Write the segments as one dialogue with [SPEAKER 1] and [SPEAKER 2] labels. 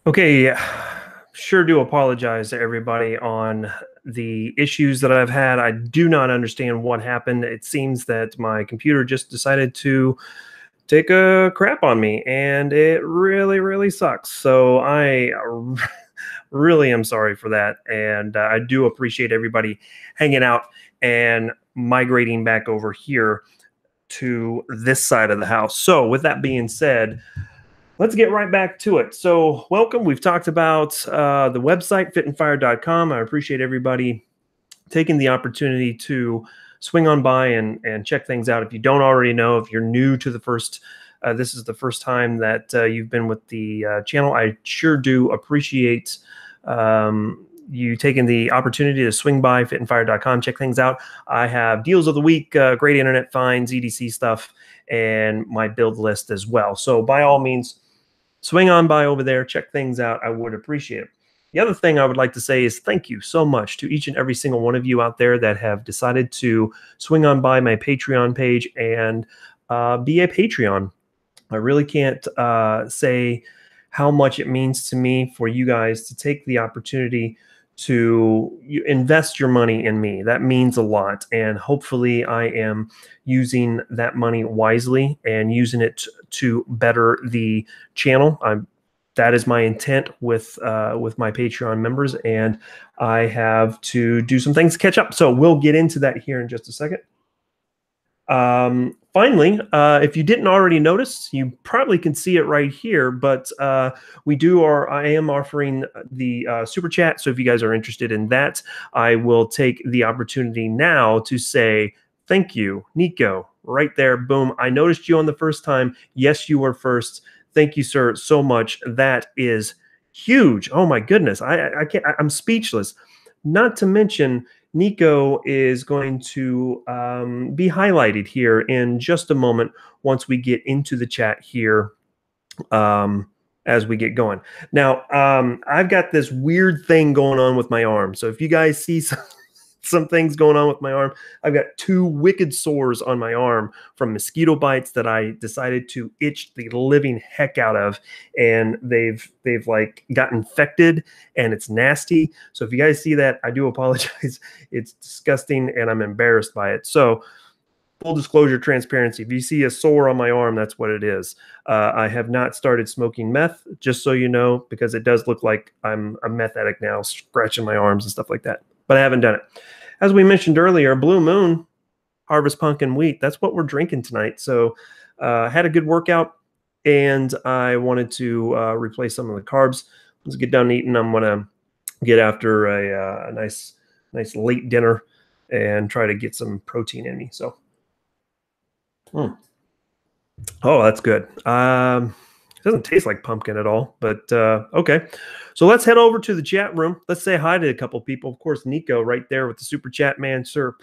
[SPEAKER 1] Okay, sure do apologize to everybody on the issues that I've had. I do not understand what happened. It seems that my computer just decided to take a crap on me, and it really, really sucks. So I really am sorry for that. And I do appreciate everybody hanging out and migrating back over here to this side of the house. So, with that being said, let's get right back to it. So, welcome. We've talked about the website, fitandfire.com. I appreciate everybody taking the opportunity to swing on by and check things out. If you don't already know, if you're new to the first, this is the first time that you've been with the channel, I sure do appreciate you taking the opportunity to swing by fitandfire.com, check things out. I have deals of the week, great internet finds, EDC stuff, and my build list as well. So by all means, swing on by over there, check things out. I would appreciate it. The other thing I would like to say is thank you so much to each and every single one of you out there that have decided to swing on by my Patreon page and be a Patreon. I really can't say how much it means to me for you guys to take the opportunity to invest your money in me. That means a lot. And hopefully I am using that money wisely and using it to better the channel. That is my intent with my Patreon members, and I have to do some things to catch up. So we'll get into that here in just a second. Finally, if you didn't already notice, you probably can see it right here, but I am offering the super chat. So if you guys are interested in that, I will take the opportunity now to say thank you, Nico, right there. Boom. I noticed you on the first time. Yes, you were first. Thank you, sir, so much. That is huge. Oh my goodness. I can't, I'm speechless. Not to mention, Nico is going to be highlighted here in just a moment once we get into the chat here as we get going. Now, I've got this weird thing going on with my arm. So if you guys see some things going on with my arm, I've got two wicked sores on my arm from mosquito bites that I decided to itch the living heck out of, and they've like got infected and it's nasty. So if you guys see that, I do apologize. It's disgusting and I'm embarrassed by it. So full disclosure, transparency, if you see a sore on my arm, that's what it is. I have not started smoking meth, just so you know, because it does look like I'm a meth addict now, scratching my arms and stuff like that. But I haven't done it. As we mentioned earlier, Blue Moon, Harvest Pumpkin Wheat, that's what we're drinking tonight. So had a good workout, and I wanted to replace some of the carbs. Let's get done eating. I'm going to get after a nice late dinner and try to get some protein in me. So, oh, that's good. It doesn't taste like pumpkin at all, but okay. So let's head over to the chat room. Let's say hi to a couple people. Of course, Nico right there with the super chat, man, sir.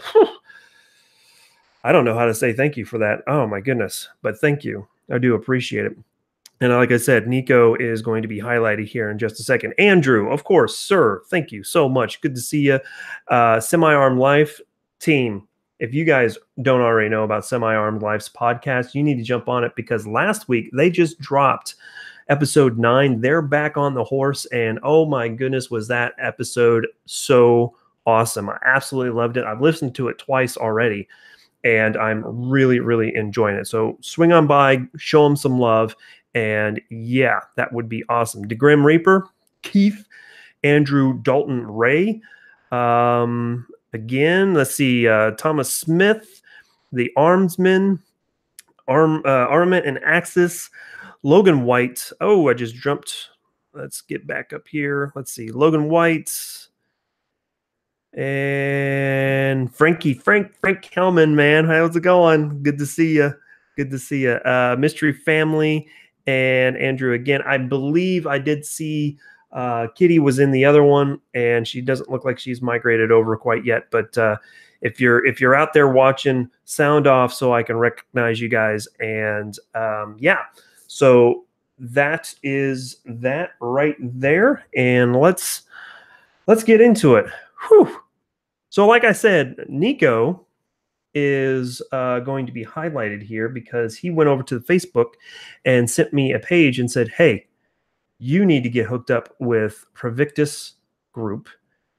[SPEAKER 1] I don't know how to say thank you for that. Oh my goodness, but thank you. I do appreciate it. And like I said, Nico is going to be highlighted here in just a second. Andrew, of course, sir, thank you so much. Good to see you. Semi-Armed Life team, if you guys don't already know about Semi-Armed Life's podcast, you need to jump on it, because last week they just dropped episode 9. They're back on the horse, and oh my goodness, was that episode so awesome. I absolutely loved it. I've listened to it twice already, and I'm really, really enjoying it. So swing on by, show them some love, and yeah, that would be awesome. The Grim Reaper, Keith, Andrew Dalton Ray, again, let's see, Thomas Smith, the Armsman, Armament and Axis, Logan White. Oh, I just jumped. Let's get back up here. Let's see, Logan White and Frank Hellman, man. How's it going? Good to see you. Good to see you. Mystery Family and Andrew again. I believe I did see Kitty was in the other one, and she doesn't look like she's migrated over quite yet. But if you're out there watching, sound off so I can recognize you guys. And yeah, so that is that right there. And let's get into it. Whew. So like I said, Nico is going to be highlighted here because he went over to the Facebook and sent me a page and said, hey, you need to get hooked up with Provictus Group,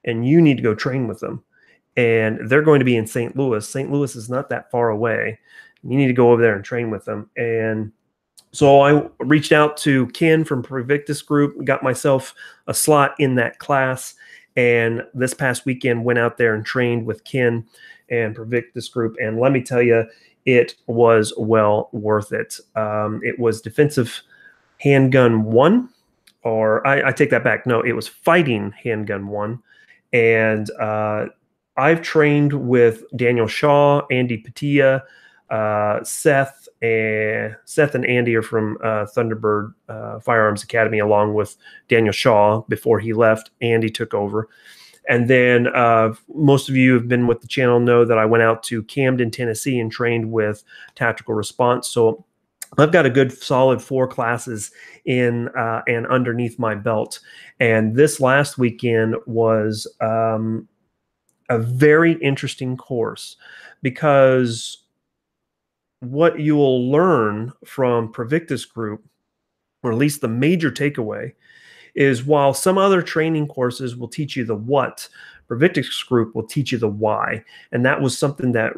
[SPEAKER 1] and you need to go train with them. And they're going to be in St. Louis. St. Louis is not that far away. You need to go over there and train with them. And so I reached out to Ken from Provictus Group, got myself a slot in that class. And this past weekend went out there and trained with Ken and Provictus Group. And let me tell you, it was well worth it. It was defensive handgun one, or I take that back. No, it was fighting handgun one. And I've trained with Daniel Shaw, Andy Patia, Seth and Andy are from Thunderbird Firearms Academy, along with Daniel Shaw. Before he left, Andy took over. And then most of you have been with the channel know that I went out to Camden, Tennessee and trained with Tactical Response. So I've got a good solid 4 classes in and underneath my belt. And this last weekend was a very interesting course, because what you will learn from Provictus Group, or at least the major takeaway, is while some other training courses will teach you the what, Provictus Group will teach you the why. And that was something that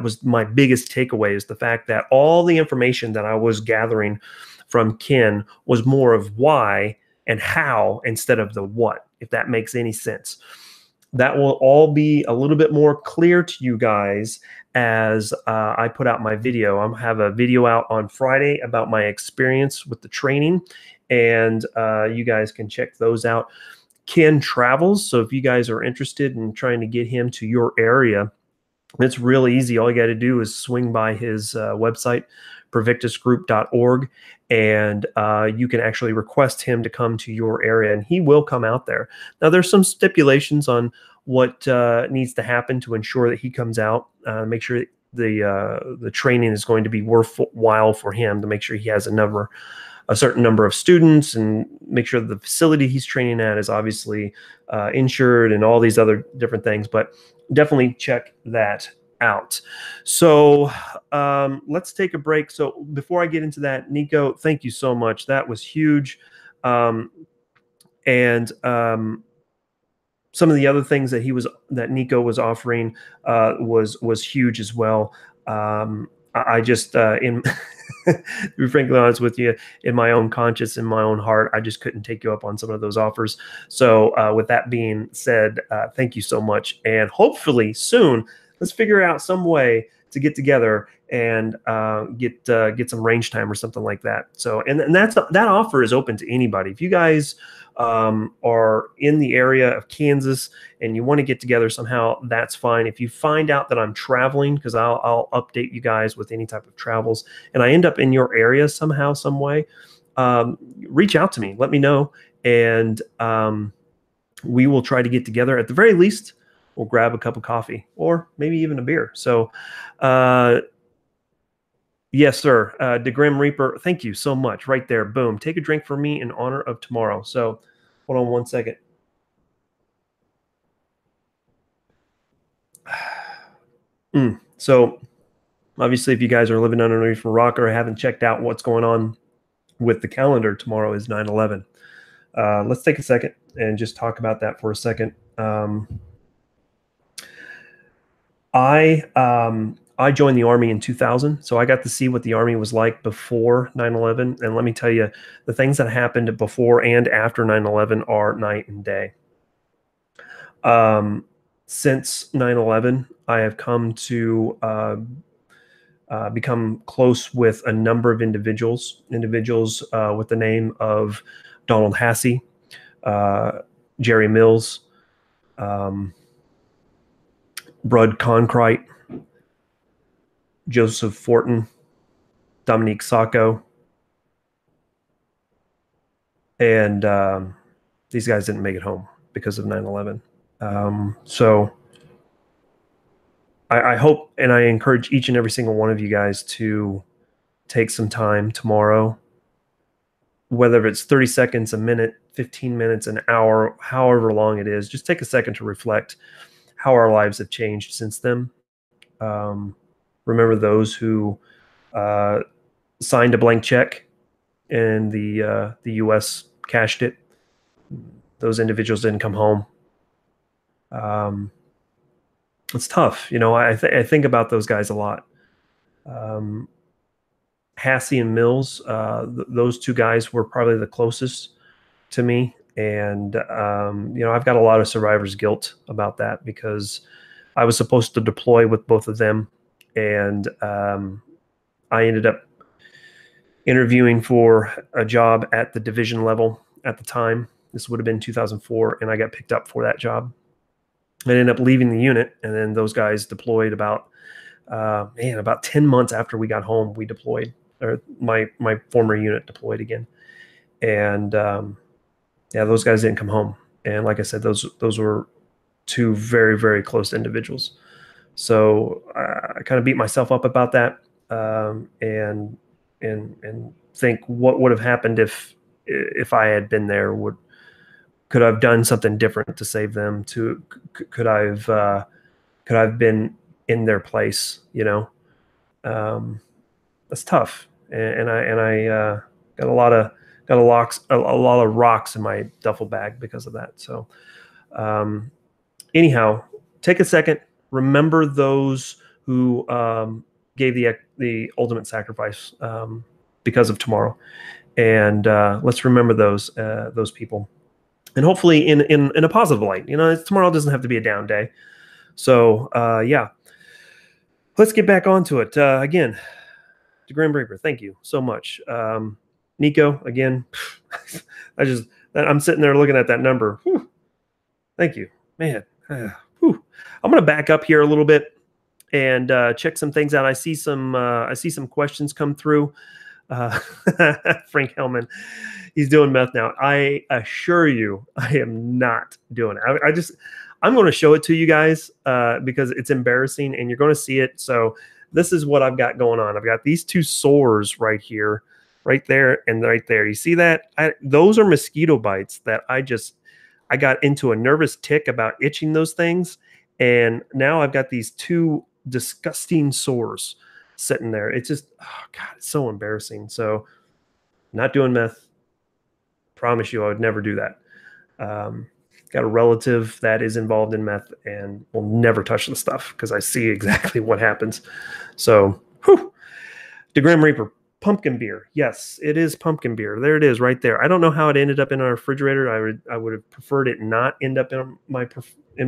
[SPEAKER 1] was my biggest takeaway, is the fact that all the information that I was gathering from Ken was more of why and how instead of the what, if that makes any sense. That will all be a little bit more clear to you guys as I put out my video. I'll have a video out on Friday about my experience with the training, and you guys can check those out. Ken travels, so if you guys are interested in trying to get him to your area, it's really easy. All you got to do is swing by his website, provictusgroup.org, and you can actually request him to come to your area, and he will come out there. Now, there's some stipulations on what needs to happen to ensure that he comes out. Make sure the training is going to be worthwhile for him, to make sure he has a certain number of students, and make sure the facility he's training at is obviously insured, and all these other different things. But definitely check that out. So let's take a break. So before I get into that, Nico, thank you so much. That was huge. Some of the other things that Nico was offering was huge as well. I just, to be frankly honest with you, in my own conscience, in my own heart, I just couldn't take you up on some of those offers. So with that being said, thank you so much. And hopefully soon, let's figure out some way to get together and get some range time or something like that. So, and that offer is open to anybody. If you guys are in the area of Kansas and you want to get together somehow, that's fine. If you find out that I'm traveling, because I'll update you guys with any type of travels, and I end up in your area somehow, some way, reach out to me, let me know, and we will try to get together. At the very least, we'll grab a cup of coffee or maybe even a beer. So yes, sir. The Grim Reaper, thank you so much. Right there. Boom. Take a drink for me in honor of tomorrow. So hold on one second. So obviously, if you guys are living underneath a rock or haven't checked out what's going on with the calendar, tomorrow is 9/11. Let's take a second and just talk about that for a second. I joined the Army in 2000, so I got to see what the Army was like before 9/11. And let me tell you, the things that happened before and after 9/11 are night and day. Since 9/11, I have come to become close with a number of individuals with the name of Donald Hassey, Jerry Mills, Brud Concrite, Joseph Fortin, Dominique Sacco, and these guys didn't make it home because of 9/11. So I hope and I encourage each and every single one of you guys to take some time tomorrow, whether it's 30 seconds, a minute, 15 minutes, an hour, however long it is, just take a second to reflect how our lives have changed since then. Remember those who signed a blank check in the U.S. cashed it. Those individuals didn't come home. It's tough. I think about those guys a lot. Hassey and Mills, those two guys were probably the closest to me. And, I've got a lot of survivor's guilt about that because I was supposed to deploy with both of them. And I ended up interviewing for a job at the division level at the time. This would have been 2004, and I got picked up for that job. I ended up leaving the unit, and then those guys deployed about 10 months after we got home. We deployed, or my former unit deployed again, and those guys didn't come home. And like I said, those were two very, very close individuals. So I kind of beat myself up about that, and think what would have happened if I had been there. Could I have done something different to save them? Could I've been in their place? That's tough, and I got a lot of rocks in my duffel bag because of that. So, anyhow, take a second. Remember those who gave the ultimate sacrifice because of tomorrow, and let's remember those people. And hopefully in a positive light. Tomorrow doesn't have to be a down day. So, let's get back onto it. Again, to Grim Reaper, thank you so much. Nico, again, I'm sitting there looking at that number. Whew. Thank you, man. I'm going to back up here a little bit and check some things out. I see some questions come through. Frank Hellman, he's doing meth now. I assure you, I am not doing it. I'm going to show it to you guys because it's embarrassing and you're going to see it. So this is what I've got going on. I've got these two sores right here, right there, and right there. You see that? Those are mosquito bites that I got into a nervous tick about itching those things. And now I've got these two disgusting sores sitting there. It's just, oh God, it's so embarrassing. So not doing meth. Promise you I would never do that. Got a relative that is involved in meth and will never touch the stuff because I see exactly what happens. So, the Grim Reaper, pumpkin beer. Yes, it is pumpkin beer. There it is right there. I don't know how it ended up in our refrigerator. I would have preferred it not end up in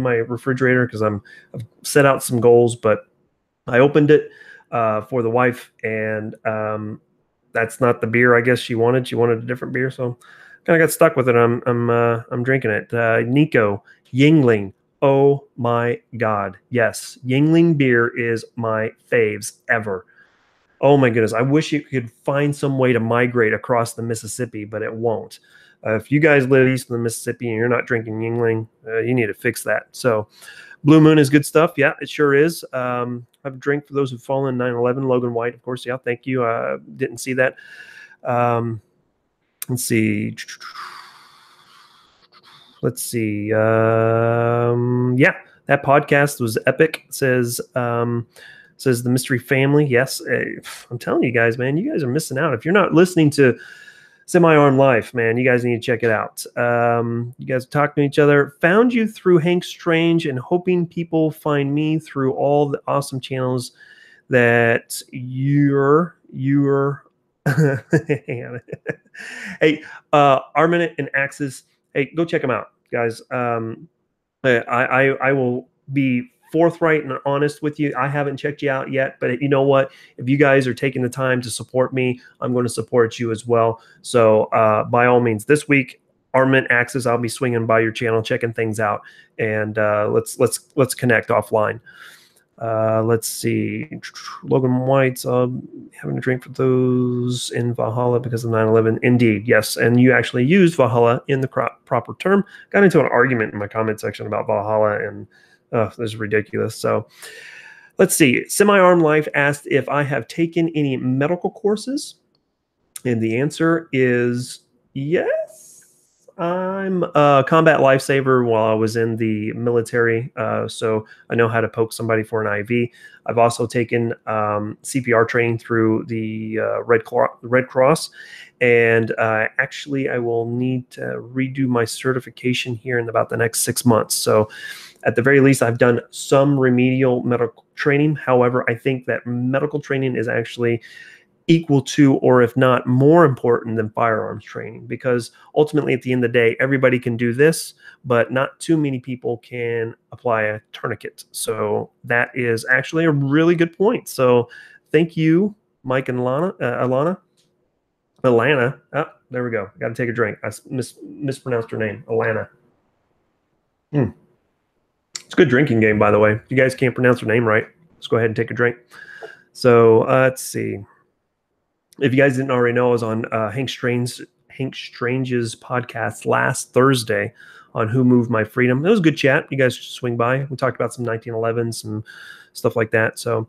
[SPEAKER 1] my refrigerator because I've set out some goals, but I opened it for the wife, and that's not the beer I guess she wanted. She wanted a different beer, so kind of got stuck with it. I'm drinking it. Nico, Yingling. Oh my God, yes, Yingling beer is my faves ever. Oh my goodness, I wish you could find some way to migrate across the Mississippi, but it won't. If you guys live east of the Mississippi and you're not drinking Yingling, you need to fix that. So, Blue Moon is good stuff. Yeah, it sure is. I have a drink for those who've fallen 9/11. Logan White, of course. Yeah, thank you. Didn't see that. Let's see. Yeah, that podcast was epic. Says the Mystery Family. Yes, I'm telling you guys, man, you guys are missing out. If you're not listening to Semi-Armed Life, man, you guys need to check it out. You guys are talking to each other. Found you through Hank Strange and hoping people find me through all the awesome channels that you're Hey, Arminate and Axis. Hey, go check them out, guys. I will be forthright and honest with you. I haven't checked you out yet, but you know what? If you guys are taking the time to support me, I'm going to support you as well. So by all means, this week, Armament Axis, I'll be swinging by your channel, checking things out, and let's connect offline. Let's see. Logan White's having a drink for those in Valhalla because of 9/11. Indeed, yes. And you actually used Valhalla in the proper term. Got into an argument in my comment section about Valhalla, and this is ridiculous. So let's see. Semi-Armed Life asked if I have taken any medical courses. And the answer is yes. I'm a combat lifesaver while I was in the military, so I know how to poke somebody for an IV. I've also taken CPR training through the Red Cross, and actually, I will need to redo my certification here in about the next 6 months. So, at the very least, I've done some remedial medical training. However, I think that medical training is actually equal to, or if not more important than firearms training, because ultimately at the end of the day, everybody can do this, but not too many people can apply a tourniquet. So that is actually a really good point. So thank you, Mike and Alana. Oh, there we go. Got to take a drink. I mispronounced her name, Alana. It's a good drinking game, by the way. If you guys can't pronounce her name right, let's go ahead and take a drink. So let's see. If you guys didn't already know, I was on Hank Strange's podcast last Thursday on Who Moved My Freedom. It was a good chat. You guys should swing by. We talked about some 1911s, some stuff like that. So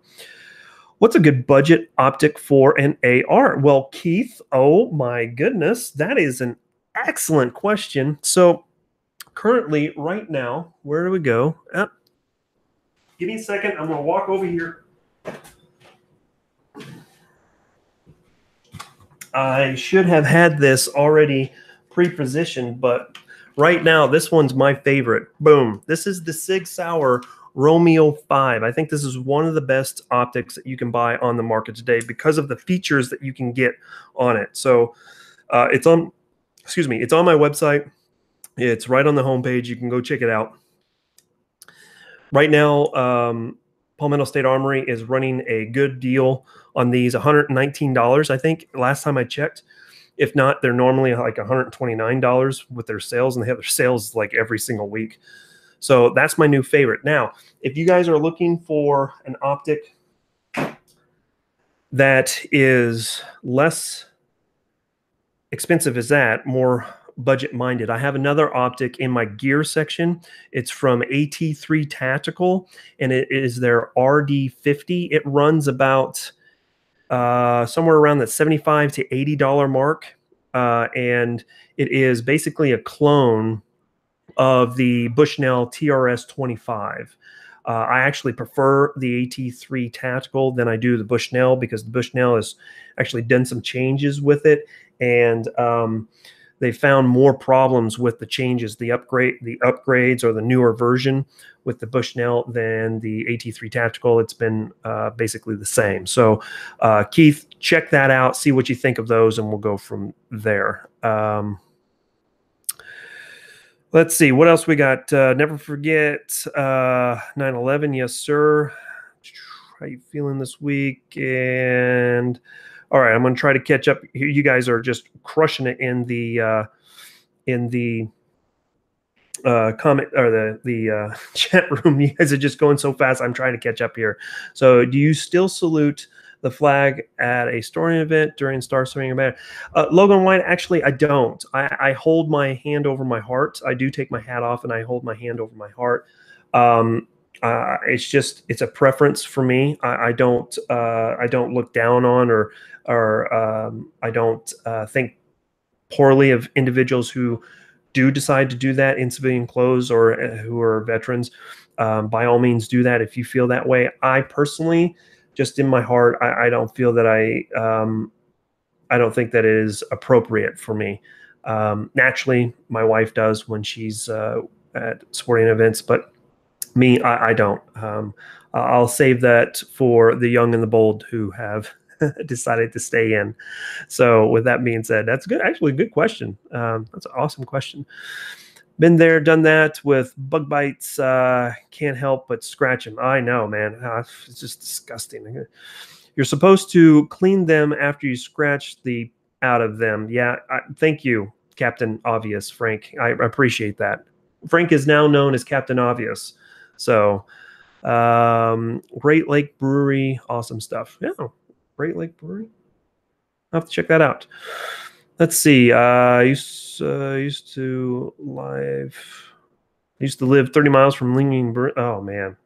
[SPEAKER 1] what's a good budget optic for an AR? Well, Keith, oh my goodness, that is an excellent question. So currently, right now, where do we go? Give me a second. I'm going to walk over here. I should have had this already pre-positioned, but right now, this one's my favorite. Boom. This is the Sig Sauer Romeo 5. I think this is one of the best optics that you can buy on the market today because of the features that you can get on it. So it's on my website. It's right on the homepage. You can go check it out. Right now, Palmetto State Armory is running a good deal on these, $119, I think, last time I checked. If not, they're normally like $129 with their sales, and they have their sales like every single week. So that's my new favorite. Now, if you guys are looking for an optic that is less expensive as that, more budget minded, I have another optic in my gear section. It's from AT3 Tactical, and it is their RD50. It runs about somewhere around that $75 to $80 mark, and it is basically a clone of the Bushnell TRS-25. I actually prefer the AT3 Tactical than I do the Bushnell, because the Bushnell has actually done some changes with it, and they found more problems with the changes, the upgrades, or the newer version with the Bushnell than the AT3 Tactical. It's been basically the same. So Keith, check that out, see what you think of those, and we'll go from there. Let's see, what else we got? Never forget 9/11. Yes, sir. How you feeling this week? And all right, I'm going to try to catch up. You guys are just crushing it in the comment, or the chat room. You guys are just going so fast. I'm trying to catch up here. So, do you still salute the flag at a storing event during Star Swing event? Logan White, actually, I don't. I hold my hand over my heart. I do take my hat off and I hold my hand over my heart. It's a preference for me. I don't look down on or I don't think poorly of individuals who do decide to do that in civilian clothes, or who are veterans. By all means, do that if you feel that way. I personally, just in my heart, I don't feel that I don't think that it is appropriate for me. Naturally, my wife does when she's at sporting events, but me, I don't. I'll save that for the young and the bold who have decided to stay in. So with that being said, that's good. Actually, good question. That's an awesome question. Been there, done that with bug bites. Can't help but scratch them. I know, man. It's just disgusting. You're supposed to clean them after you scratch the out of them. Yeah, thank you, Captain Obvious, Frank. I appreciate that. Frank is now known as Captain Obvious. So, Great Lake Brewery, awesome stuff. Yeah, Great Lake Brewery. I'll have to check that out. Let's see. I used to live 30 miles from Linging Brewery. Oh man,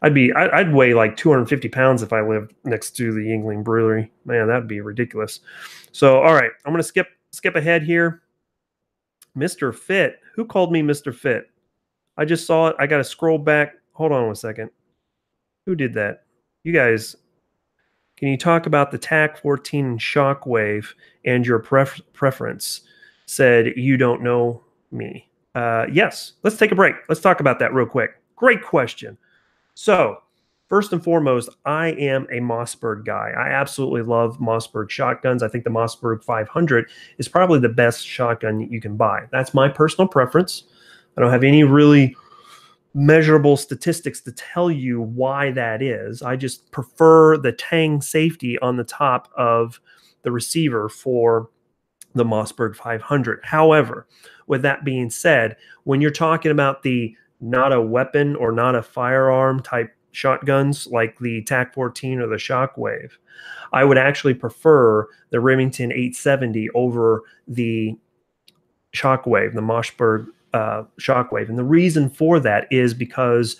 [SPEAKER 1] I'd weigh like 250 pounds if I lived next to the Yingling Brewery. Man, that'd be ridiculous. So, all right, I'm gonna skip ahead here. Mr. Fit. Who called me Mr. Fit? I just saw it. I got to scroll back. Hold on 1 second. Who did that? You guys, can you talk about the TAC 14 and Shockwave and your preference? Said you don't know me. Yes, let's take a break. Let's talk about that real quick. Great question. So, first and foremost, I am a Mossberg guy. I absolutely love Mossberg shotguns. I think the Mossberg 500 is probably the best shotgun you can buy. That's my personal preference. I don't have any really measurable statistics to tell you why that is. I just prefer the Tang safety on the top of the receiver for the Mossberg 500. However, with that being said, when you're talking about the not a weapon or not a firearm type shotguns like the TAC 14 or the Shockwave, I would actually prefer the Remington 870 over the Shockwave, the Mossberg Shockwave. And the reason for that is because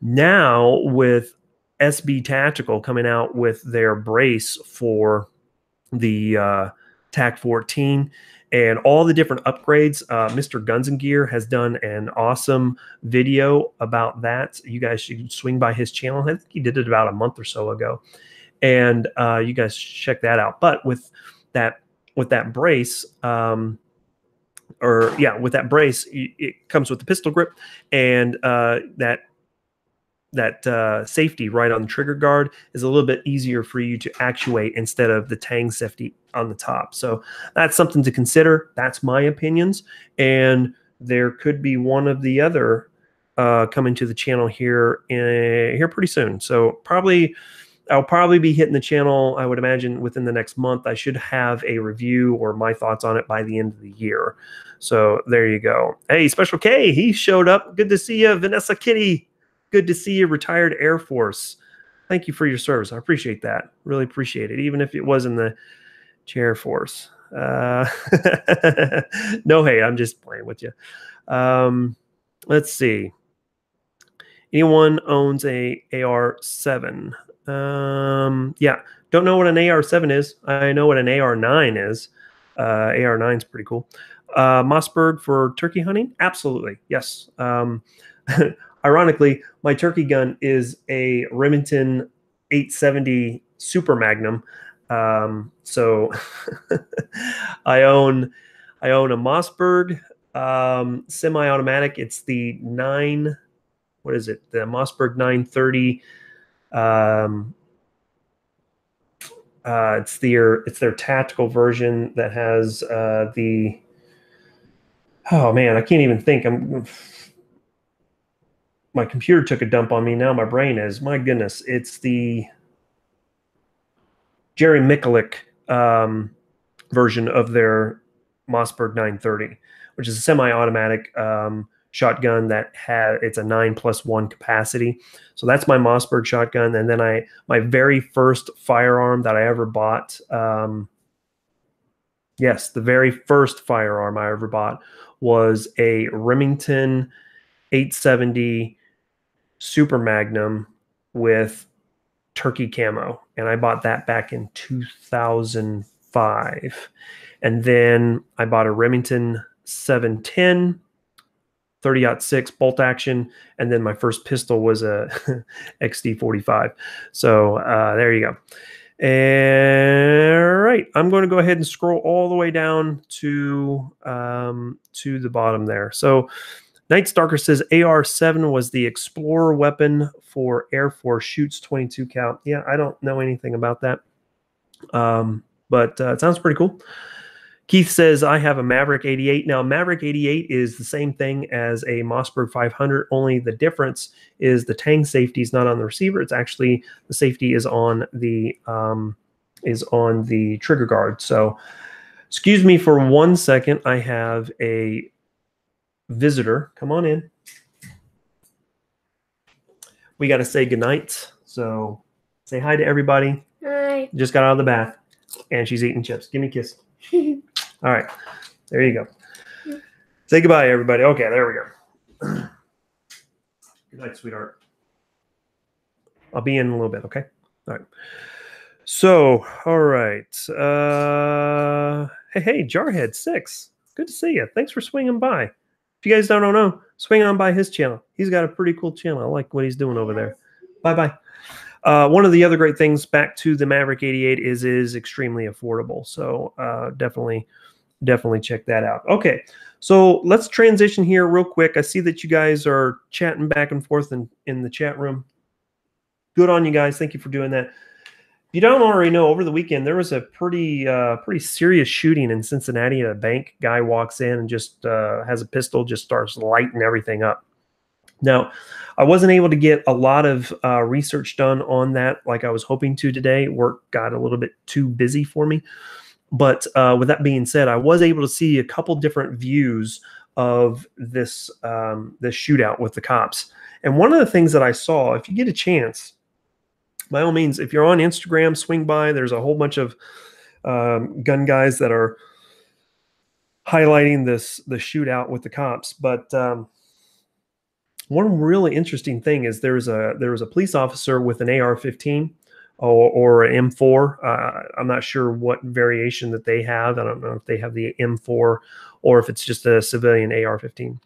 [SPEAKER 1] now with SB Tactical coming out with their brace for the TAC 14 and all the different upgrades, Mr. Guns and Gear has done an awesome video about that. You guys should swing by his channel. I think he did it about a month or so ago, and you guys check that out. But with that brace, with that brace, it comes with the pistol grip and that safety right on the trigger guard is a little bit easier for you to actuate instead of the Tang safety on the top. So that's something to consider. That's my opinions. And there could be one of the other coming to the channel here pretty soon. So I'll probably be hitting the channel, I would imagine, within the next month. I should have a review or my thoughts on it by the end of the year. So there you go. Hey, Special K, he showed up. Good to see you. Vanessa Kitty, good to see you, retired Air Force. Thank you for your service. I appreciate that. Really appreciate it, even if it was in the Chair Force. No hate. I'm just playing with you. Let's see. Anyone owns a AR-7? Yeah, don't know what an AR-7 is. I know what an AR-9 is. AR-9 is pretty cool. Mossberg for turkey hunting? Absolutely, yes. Ironically, my turkey gun is a Remington 870 Super Magnum. So I own a Mossberg semi-automatic. It's the what is it? The Mossberg 930. It's their tactical version that has oh man, I can't even think. My computer took a dump on me. Now my brain is, my goodness, it's the Jerry Mikulik version of their Mossberg 930, which is a semi-automatic shotgun that it's a 9+1 capacity. So that's my Mossberg shotgun. And then my very first firearm that I ever bought, yes, the very first firearm I ever bought was a Remington 870 Super Magnum with turkey camo, and I bought that back in 2005. And then I bought a Remington 710 30-06 bolt action, and then my first pistol was a XD45. So there you go. All right, I'm going to go ahead and scroll all the way down to the bottom there. So Night Stalker says AR-7 was the explorer weapon for Air Force, shoots 22 cal. Yeah, I don't know anything about that, but it sounds pretty cool. Keith says, I have a Maverick 88. Now, Maverick 88 is the same thing as a Mossberg 500, only the difference is the Tang safety is not on the receiver. It's actually, the safety is on the trigger guard. So, excuse me for 1 second. I have a visitor. Come on in. We got to say goodnight. So, say hi to everybody.
[SPEAKER 2] Hi.
[SPEAKER 1] Just got out of the bath, and she's eating chips. Give me a kiss. All right, there you go. Say goodbye, everybody. Okay, there we go. Good night, sweetheart. I'll be in a little bit, okay? All right. So, all right. Hey, Jarhead 6. Good to see you. Thanks for swinging by. If you guys don't know, swing on by his channel. He's got a pretty cool channel. I like what he's doing over there. Bye-bye. One of the other great things back to the Maverick 88 is extremely affordable. So definitely check that out. Okay, so let's transition here real quick. I see that you guys are chatting back and forth in the chat room. Good on you guys. Thank you for doing that. If you don't already know, over the weekend there was a pretty serious shooting in Cincinnati at a bank. Guy walks in and just has a pistol, just starts lighting everything up. Now, I wasn't able to get a lot of research done on that like I was hoping to today. Work got a little bit too busy for me. But with that being said, I was able to see a couple different views of this shootout with the cops. And one of the things that I saw, if you get a chance, by all means, if you're on Instagram, swing by. There's a whole bunch of gun guys that are highlighting the shootout with the cops. But one really interesting thing is there was a police officer with an AR-15 or an M4. I'm not sure what variation that they have. I don't know if they have the M4 or if it's just a civilian AR-15.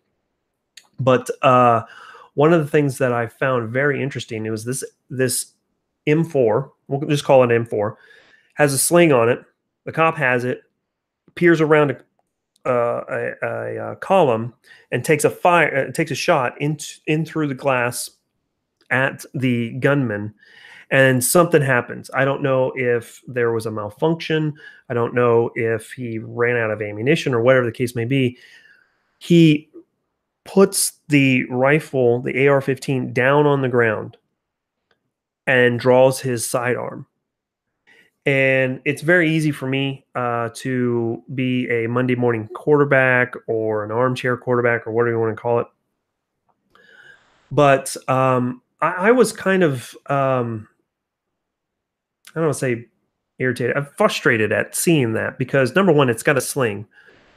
[SPEAKER 1] But one of the things that I found very interesting, it was this M4, we'll just call it M4, has a sling on it. The cop has it, peers around a column and takes a shot in through the glass at the gunman, and something happens. I don't know if there was a malfunction. I don't know if he ran out of ammunition or whatever the case may be. He puts the rifle, the AR-15, down on the ground and draws his sidearm. And it's very easy for me to be a Monday morning quarterback or an armchair quarterback or whatever you want to call it. But I was kind of, I don't want to say irritated. I'm frustrated at seeing that because, number one, it's got a sling.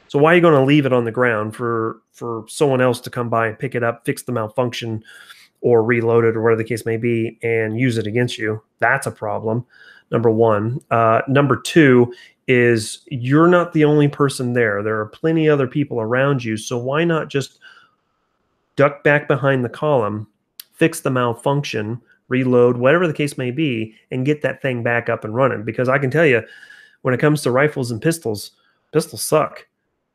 [SPEAKER 1] So why are you going to leave it on the ground for someone else to come by and pick it up, fix the malfunction, or reload it or whatever the case may be and use it against you? That's a problem. Number one. Number two is you're not the only person there. There are plenty of other people around you. So why not just duck back behind the column, fix the malfunction, reload, whatever the case may be, and get that thing back up and running? Because I can tell you, when it comes to rifles and pistols suck.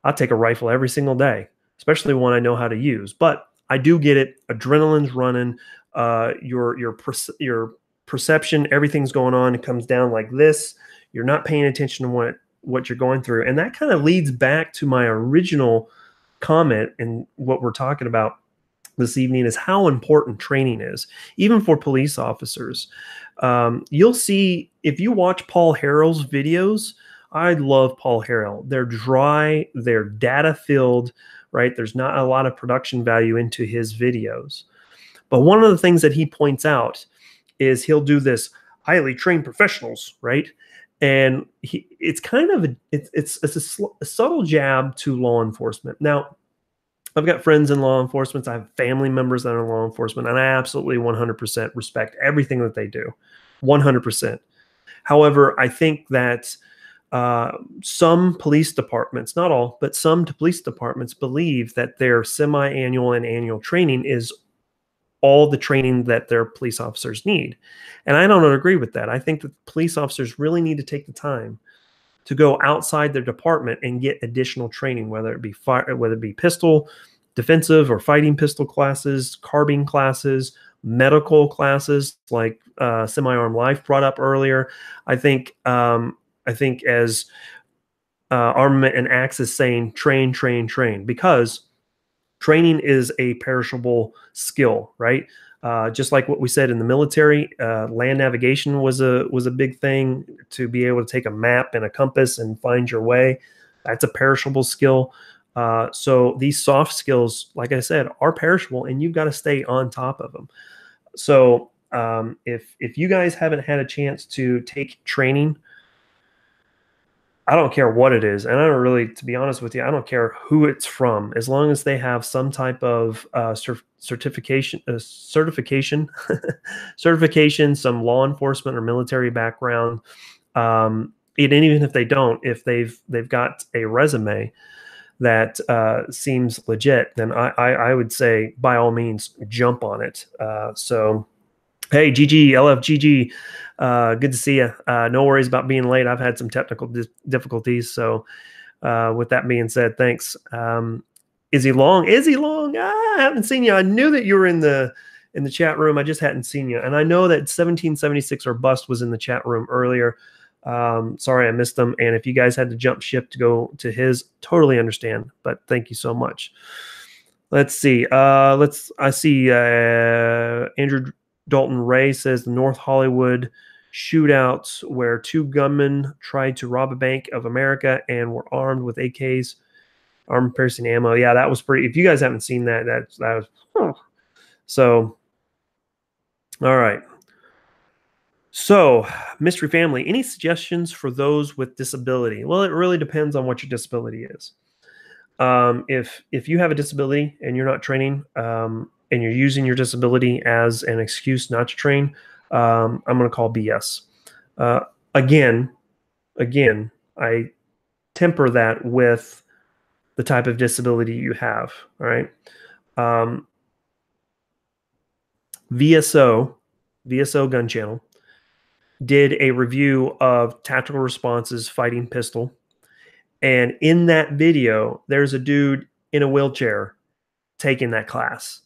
[SPEAKER 1] I take a rifle every single day, especially one I know how to use. But I do get it. Adrenaline's running. Your perception, everything's going on. It comes down like this. You're not paying attention to what you're going through. And that kind of leads back to my original comment and what we're talking about this evening is how important training is, even for police officers. You'll see, if you watch Paul Harrell's videos, I love Paul Harrell. They're dry, they're data-filled, right? There's not a lot of production value into his videos. But one of the things that he points out is he'll do this highly trained professionals, right? And it's kind of a subtle jab to law enforcement. Now, I've got friends in law enforcement. I have family members that are in law enforcement, and I absolutely 100% respect everything that they do, 100%. However, I think that some police departments, not all, but some police departments believe that their semi-annual and annual training is all the training that their police officers need. And I don't agree with that. I think that police officers really need to take the time to go outside their department and get additional training, whether it be pistol, defensive or fighting pistol classes, carbine classes, medical classes like Semi-Armed Life brought up earlier. I think as Armament and Axe is saying, train, train, train, because training is a perishable skill, right? Just like what we said in the military, land navigation was a big thing, to be able to take a map and a compass and find your way. That's a perishable skill. So these soft skills, like I said, are perishable, and you've got to stay on top of them. So if you guys haven't had a chance to take training, I don't care what it is. And I don't really, to be honest with you, I don't care who it's from, as long as they have some type of certification, some law enforcement or military background. And even if they don't, if they've got a resume, that seems legit, then I would say by all means jump on it. So hey, GG, LFGG, good to see you. No worries about being late. I've had some technical difficulties. So with that being said, thanks. Is he long? Is he long? I haven't seen you. I knew that you were in the chat room. I just hadn't seen you. And I know that 1776 or bust was in the chat room earlier. Sorry I missed them. And if you guys had to jump ship to go to his, totally understand. But thank you so much. Let's see. I see Andrew Dalton Ray says the North Hollywood shootouts where two gunmen tried to rob a Bank of America and were armed with AKs, armor piercing ammo. Yeah, that was pretty. If you guys haven't seen that, that was so. All right. So, mystery family, any suggestions for those with disability? Well, it really depends on what your disability is. If you have a disability and you're not training, and you're using your disability as an excuse not to train, I'm going to call BS. Again, I temper that with the type of disability you have. All right. VSO Gun Channel did a review of Tactical Response's Fighting Pistol. And in that video, there's a dude in a wheelchair taking that class.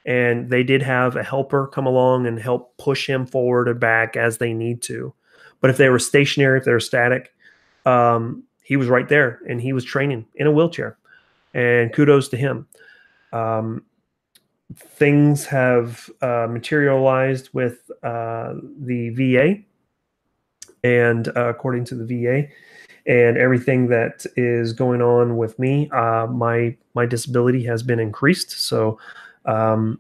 [SPEAKER 1] And they did have a helper come along and help push him forward or back as they need to. But if they were stationary, if they were static, he was right there and he was training in a wheelchair. And kudos to him. Things have materialized with the VA. And according to the VA and everything that is going on with me, my disability has been increased. So I'm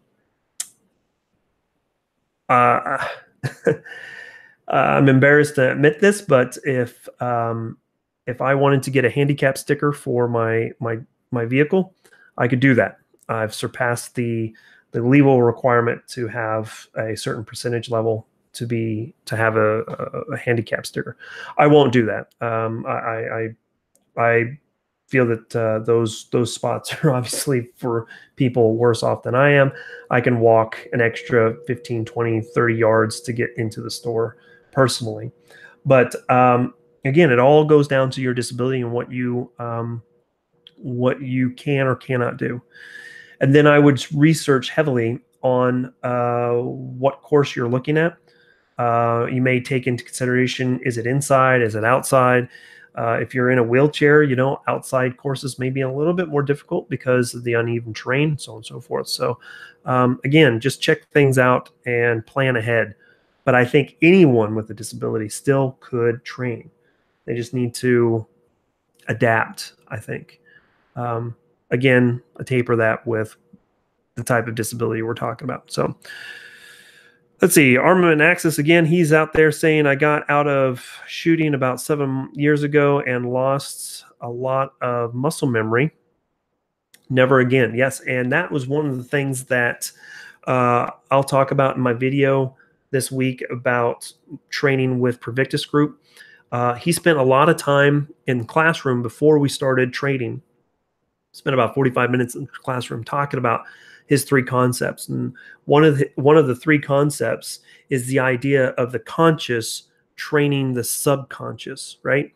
[SPEAKER 1] embarrassed to admit this, but if I wanted to get a handicap sticker for my vehicle, I could do that. I've surpassed the legal requirement to have a certain percentage level to have a handicap sticker. I won't do that. I feel that those spots are obviously for people worse off than I am. I can walk an extra 15, 20, 30 yards to get into the store personally. But again, it all goes down to your disability and what you can or cannot do. And then I would research heavily on what course you're looking at. You may take into consideration, is it inside? Is it outside? If you're in a wheelchair, outside courses may be a little bit more difficult because of the uneven terrain, so on and so forth. So again, just check things out and plan ahead. But I think anyone with a disability still could train. They just need to adapt, I think. Again, I taper that with the type of disability we're talking about. So let's see, Armament Axis again. He's out there saying, I got out of shooting about 7 years ago and lost a lot of muscle memory. Never again. Yes, and that was one of the things that I'll talk about in my video this week about training with Provictus Group. He spent a lot of time in the classroom before we started training. Spent about 45 minutes in the classroom talking about his three concepts. And one of the three concepts is the idea of the conscious training the subconscious, right?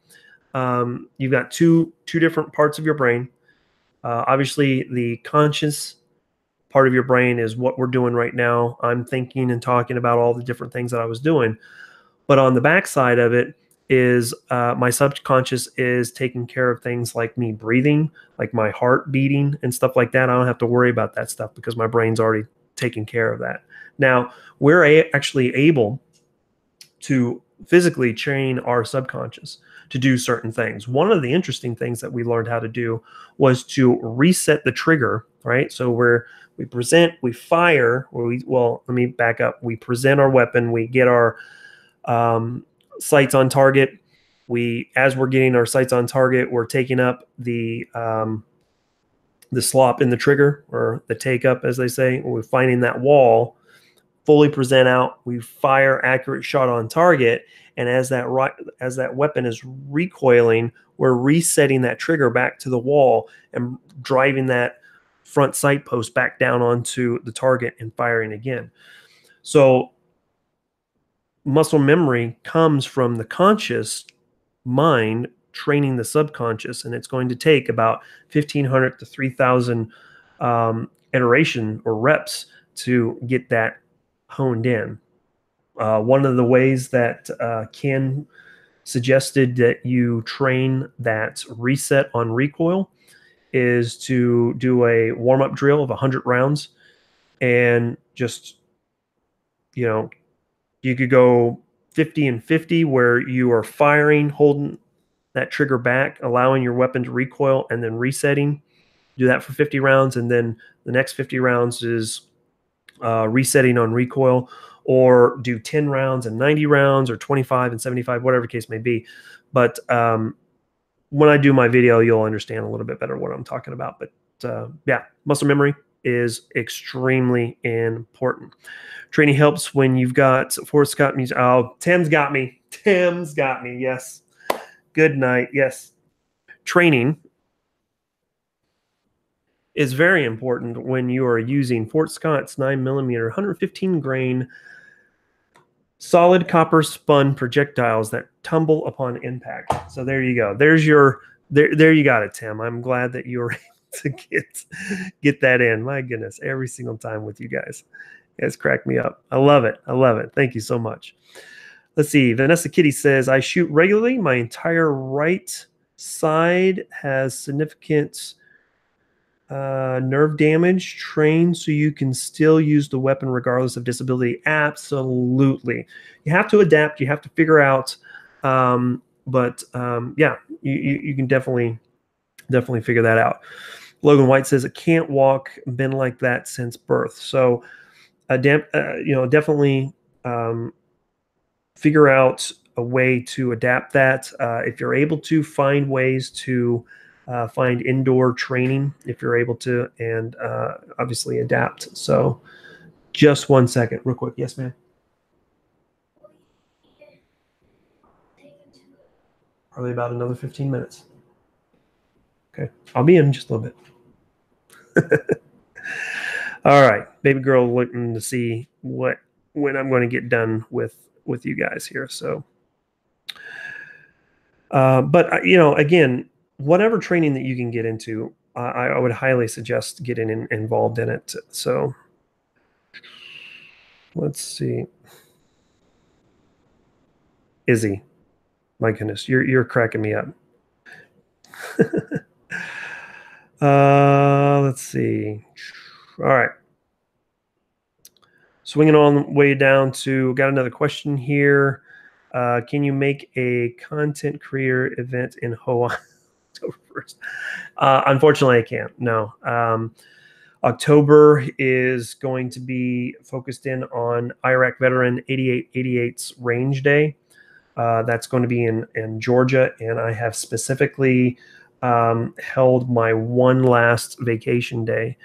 [SPEAKER 1] You've got two different parts of your brain. Obviously, the conscious part of your brain is what we're doing right now. I'm thinking and talking about all the different things that I was doing. But on the backside of it is my subconscious is taking care of things like me breathing, like my heart beating and stuff like that. I don't have to worry about that stuff because my brain's already taking care of that. Now, we're actually able to physically train our subconscious to do certain things. One of the interesting things that we learned how to do was to reset the trigger, right? So we present, we fire, let me back up. We present our weapon, we get our sights on target. As we're getting our sights on target, we're taking up the slop in the trigger, or the take up, as they say. We're finding that wall. fully present out, we fire accurate shot on target, and as that weapon is recoiling, we're resetting that trigger back to the wall and driving that front sight post back down onto the target and firing again. So muscle memory comes from the conscious mind training the subconscious, and it's going to take about 1,500 to 3,000 iteration or reps to get that honed in. One of the ways that Ken suggested that you train that reset on recoil is to do a warm-up drill of 100 rounds, and just, you could go 50 and 50 where you are firing, holding that trigger back, allowing your weapon to recoil, and then resetting. Do that for 50 rounds, and then the next 50 rounds is resetting on recoil, or do 10 rounds and 90 rounds, or 25 and 75, whatever the case may be. But when I do my video, you'll understand a little bit better what I'm talking about. But yeah, muscle memory is extremely important. Training helps when you've got Fort Scott music. Oh, Tim's got me. Tim's got me. Yes. Good night. Yes. Training is very important when you are using Fort Scott's 9mm 115 grain solid copper spun projectiles that tumble upon impact. So there you go. There you got it, Tim. I'm glad that you were able to get that in. My goodness, every single time with you guys. You guys crack me up. I love it. I love it. Thank you so much. Let's see. Vanessa Kitty says, I shoot regularly. My entire right side has significant nerve damage. Train so you can still use the weapon regardless of disability. Absolutely. You have to adapt. You have to figure out. Yeah, you can definitely figure that out. Logan White says, it can't walk, been like that since birth. So definitely figure out a way to adapt that. If you're able to, find ways to find indoor training if you're able to, and obviously adapt. So just 1 second, real quick. Yes, ma'am. Probably about another 15 minutes. Okay, I'll be in just a little bit. All right, baby girl looking to see when I'm going to get done with you guys here. So, but again, whatever training that you can get into, I would highly suggest getting involved in it. So let's see. Izzy, my goodness, you're cracking me up. Let's see. All right. Swinging on the way down to, got another question here. Can you make a content creator event in Hawaii? October 1st. Unfortunately, I can't. No. October is going to be focused in on Iraq Veteran 8888's Range Day. That's going to be in Georgia, and I have specifically held my one last vacation day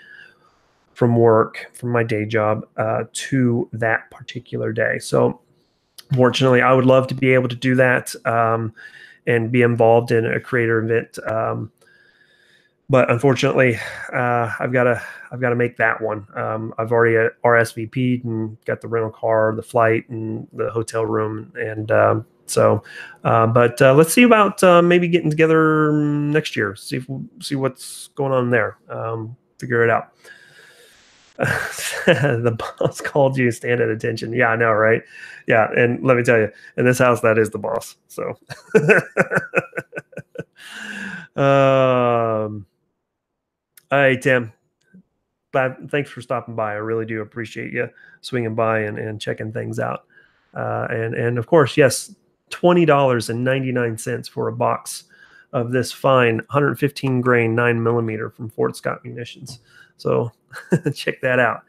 [SPEAKER 1] from work, from my day job, to that particular day. So fortunately, I would love to be able to do that and be involved in a creator event. But unfortunately, I've got to make that one. I've already RSVP'd and got the rental car, the flight, and the hotel room, and but let's see about maybe getting together next year. See what's going on there. Figure it out. The boss called you, stand at attention. Yeah, I know, right? Yeah, and let me tell you, in this house, that is the boss. So, hey, Tim, thanks for stopping by. I really do appreciate you swinging by and checking things out. And of course, yes, $20.99 for a box of this fine 115 grain 9mm from Fort Scott Munitions. So check that out.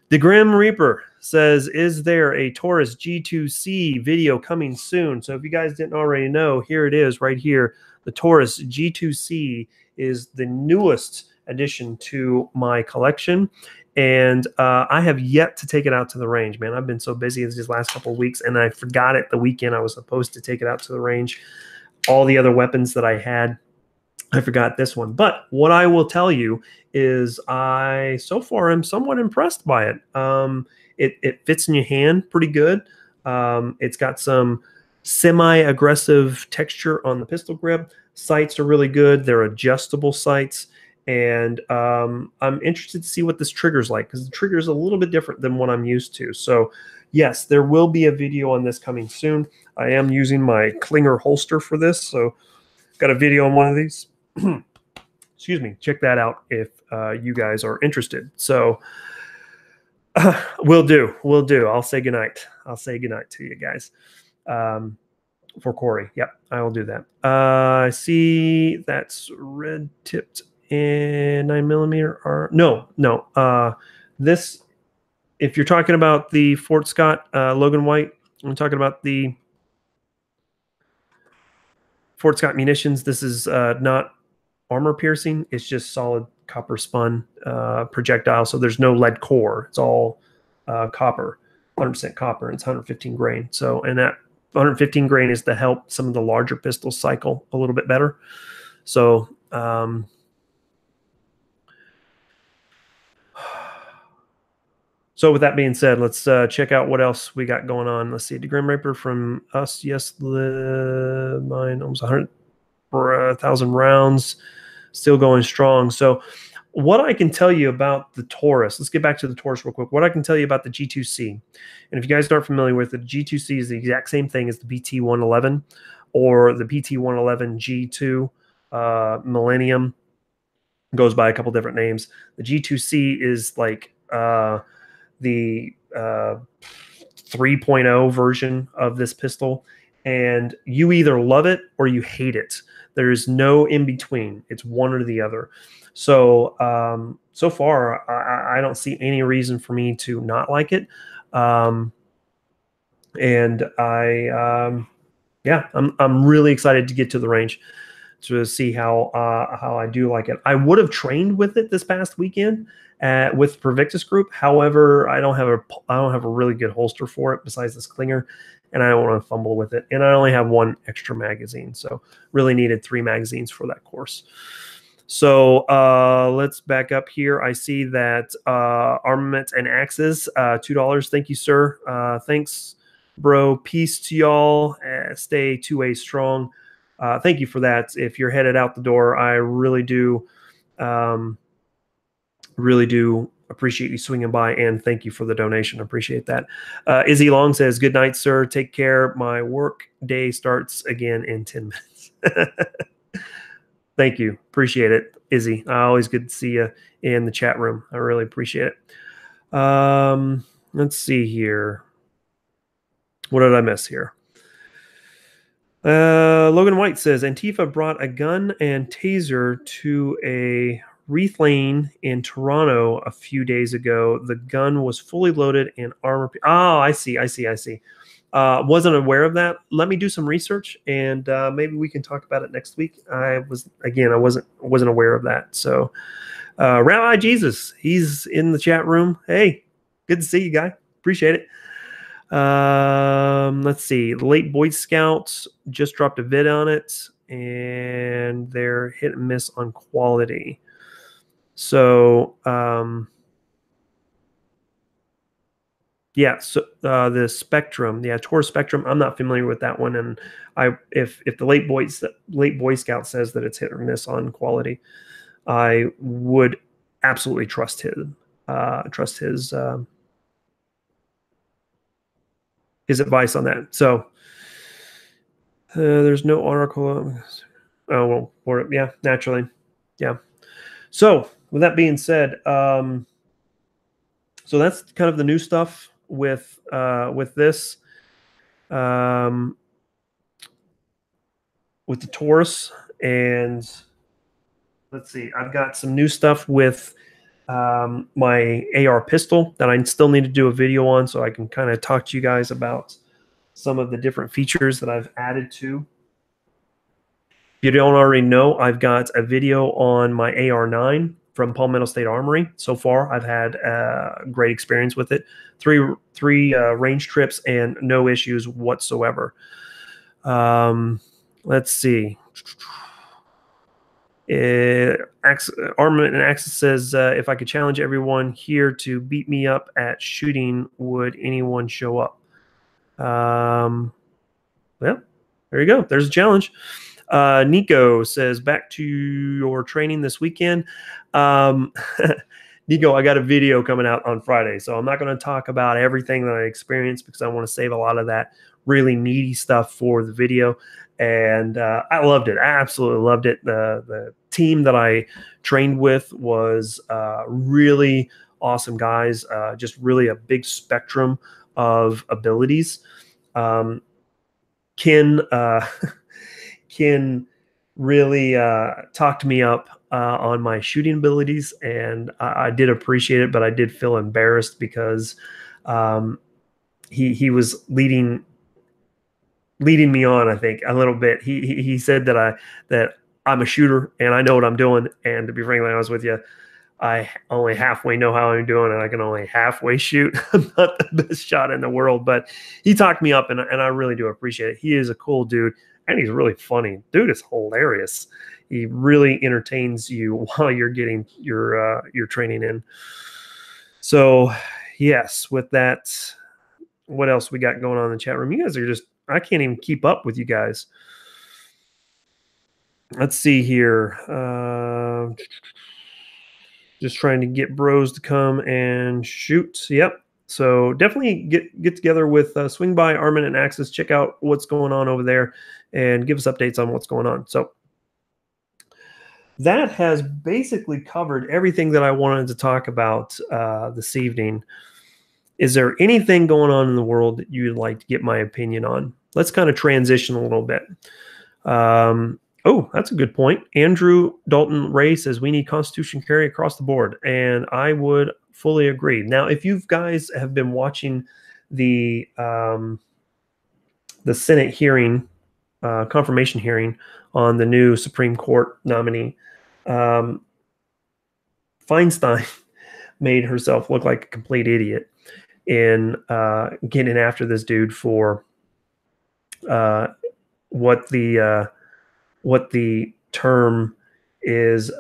[SPEAKER 1] The Grim Reaper says, is there a Taurus G2C video coming soon? So if you guys didn't already know, here it is right here. The Taurus G2C is the newest addition to my collection. and I have yet to take it out to the range, man. I've been so busy these last couple of weeks, and I forgot it the weekend I was supposed to take it out to the range. All the other weapons that I had, I forgot this one. But what I will tell you is I so far am somewhat impressed by it. It fits in your hand pretty good. It's got some semi-aggressive texture on the pistol grip. Sights are really good. They're adjustable sights. And I'm interested to see what this trigger's like, because the trigger is a little bit different than what I'm used to. So yes, there will be a video on this coming soon. I am using my Klinger holster for this, so got a video on one of these. Excuse me. Check that out if you guys are interested. So will do. I'll say goodnight. I'll say goodnight to you guys. For Corey. Yep, I will do that. I see that's red tipped in 9mm. Or no. This, if you're talking about the Fort Scott Logan White, I'm talking about the Fort Scott munitions. This is not armor piercing. It's just solid copper spun projectile. So there's no lead core. It's all copper, 100% copper. And it's 115 grain. So, and that 115 grain is to help some of the larger pistols cycle a little bit better. So, so with that being said, let's check out what else we got going on. Let's see, the Grim Reaper from us. Yes, mine almost 100 for 1,000 rounds, still going strong. So what I can tell you about the Taurus, let's get back to the Taurus real quick. What I can tell you about the G2C, and if you guys aren't familiar with it, the G2C is the exact same thing as the BT-111 or the BT-111 G2 Millennium. Goes by a couple different names. The G2C is like the 3.0 version of this pistol, and you either love it or you hate it. There's no in between. It's one or the other. So so far, I don't see any reason for me to not like it. And I'm really excited to get to the range to see how I do like it. I would have trained with it this past weekend with Pervictus Group. However, I don't have a really good holster for it besides this Klinger, and I don't want to fumble with it. And I only have one extra magazine, so really needed 3 magazines for that course. So let's back up here. I see that Armament and Axes, $2. Thank you, sir. Thanks, bro. Peace to y'all. Stay 2A strong. Thank you for that. If you're headed out the door, I really do appreciate you swinging by, and thank you for the donation. Appreciate that. Izzy Long says, good night, sir. Take care. My work day starts again in 10 minutes. Thank you. Appreciate it, Izzy. Always good to see you in the chat room. I really appreciate it. Let's see here. What did I miss here? Logan White says, Antifa brought a gun and taser to a wreath lane in Toronto a few days ago. The gun was fully loaded and armor. Oh, I see. Wasn't aware of that. Let me do some research, and maybe we can talk about it next week. I wasn't aware of that. So, Rabbi Jesus, he's in the chat room. Hey, good to see you, guy. Appreciate it. Let's see. The Late Boy Scouts just dropped a vid on it, and they're hit and miss on quality. So, yeah. So the Spectrum, Taurus Spectrum, I'm not familiar with that one, and if the Late Boy Scout says that it's hit or miss on quality, I would absolutely trust his advice on that. So there's no article. Oh well, yeah, naturally, yeah. So with that being said, so that's kind of the new stuff with this, with the Taurus. And let's see, I've got some new stuff with my AR pistol that I still need to do a video on, so I can kind of talk to you guys about some of the different features that I've added to. If you don't already know, I've got a video on my AR9 from Palmetto State Armory. So far, I've had a great experience with it. Three range trips and no issues whatsoever. Let's see. Armament and Axis says, if I could challenge everyone here to beat me up at shooting, would anyone show up? Well, there you go. There's a challenge. Nico says, back to your training this weekend. Nico, I got a video coming out on Friday, so I'm not going to talk about everything that I experienced because I want to save a lot of that really meaty stuff for the video. And I loved it. I absolutely loved it. The team that I trained with was really awesome guys, just really a big spectrum of abilities. Ken really talked me up on my shooting abilities, and I did appreciate it, but I did feel embarrassed because he was leading me on, I think, a little bit. He said that I'm a shooter and I know what I'm doing, and to be frankly honest with you, I only halfway know how I'm doing, and I can only halfway shoot. I'm not the best shot in the world, but he talked me up, and I really do appreciate it. He is a cool dude, and he's really funny. Dude is hilarious. He really entertains you while you're getting your training in. So, yes, with that, what else we got going on in the chat room? You guys are just, I can't even keep up with you guys. Let's see here. Just trying to get bros to come and shoot. Yep. So definitely get together with swing by Armament and Axis, check out what's going on over there, and give us updates on what's going on. So that has basically covered everything that I wanted to talk about this evening. Is there anything going on in the world that you'd like to get my opinion on? Let's kind of transition a little bit. Oh, that's a good point. Andrew Dalton Ray says we need Constitution carry across the board, and I would fully agree. Now, if you guys have been watching the Senate hearing, confirmation hearing on the new Supreme Court nominee, Feinstein made herself look like a complete idiot in getting after this dude for what the term is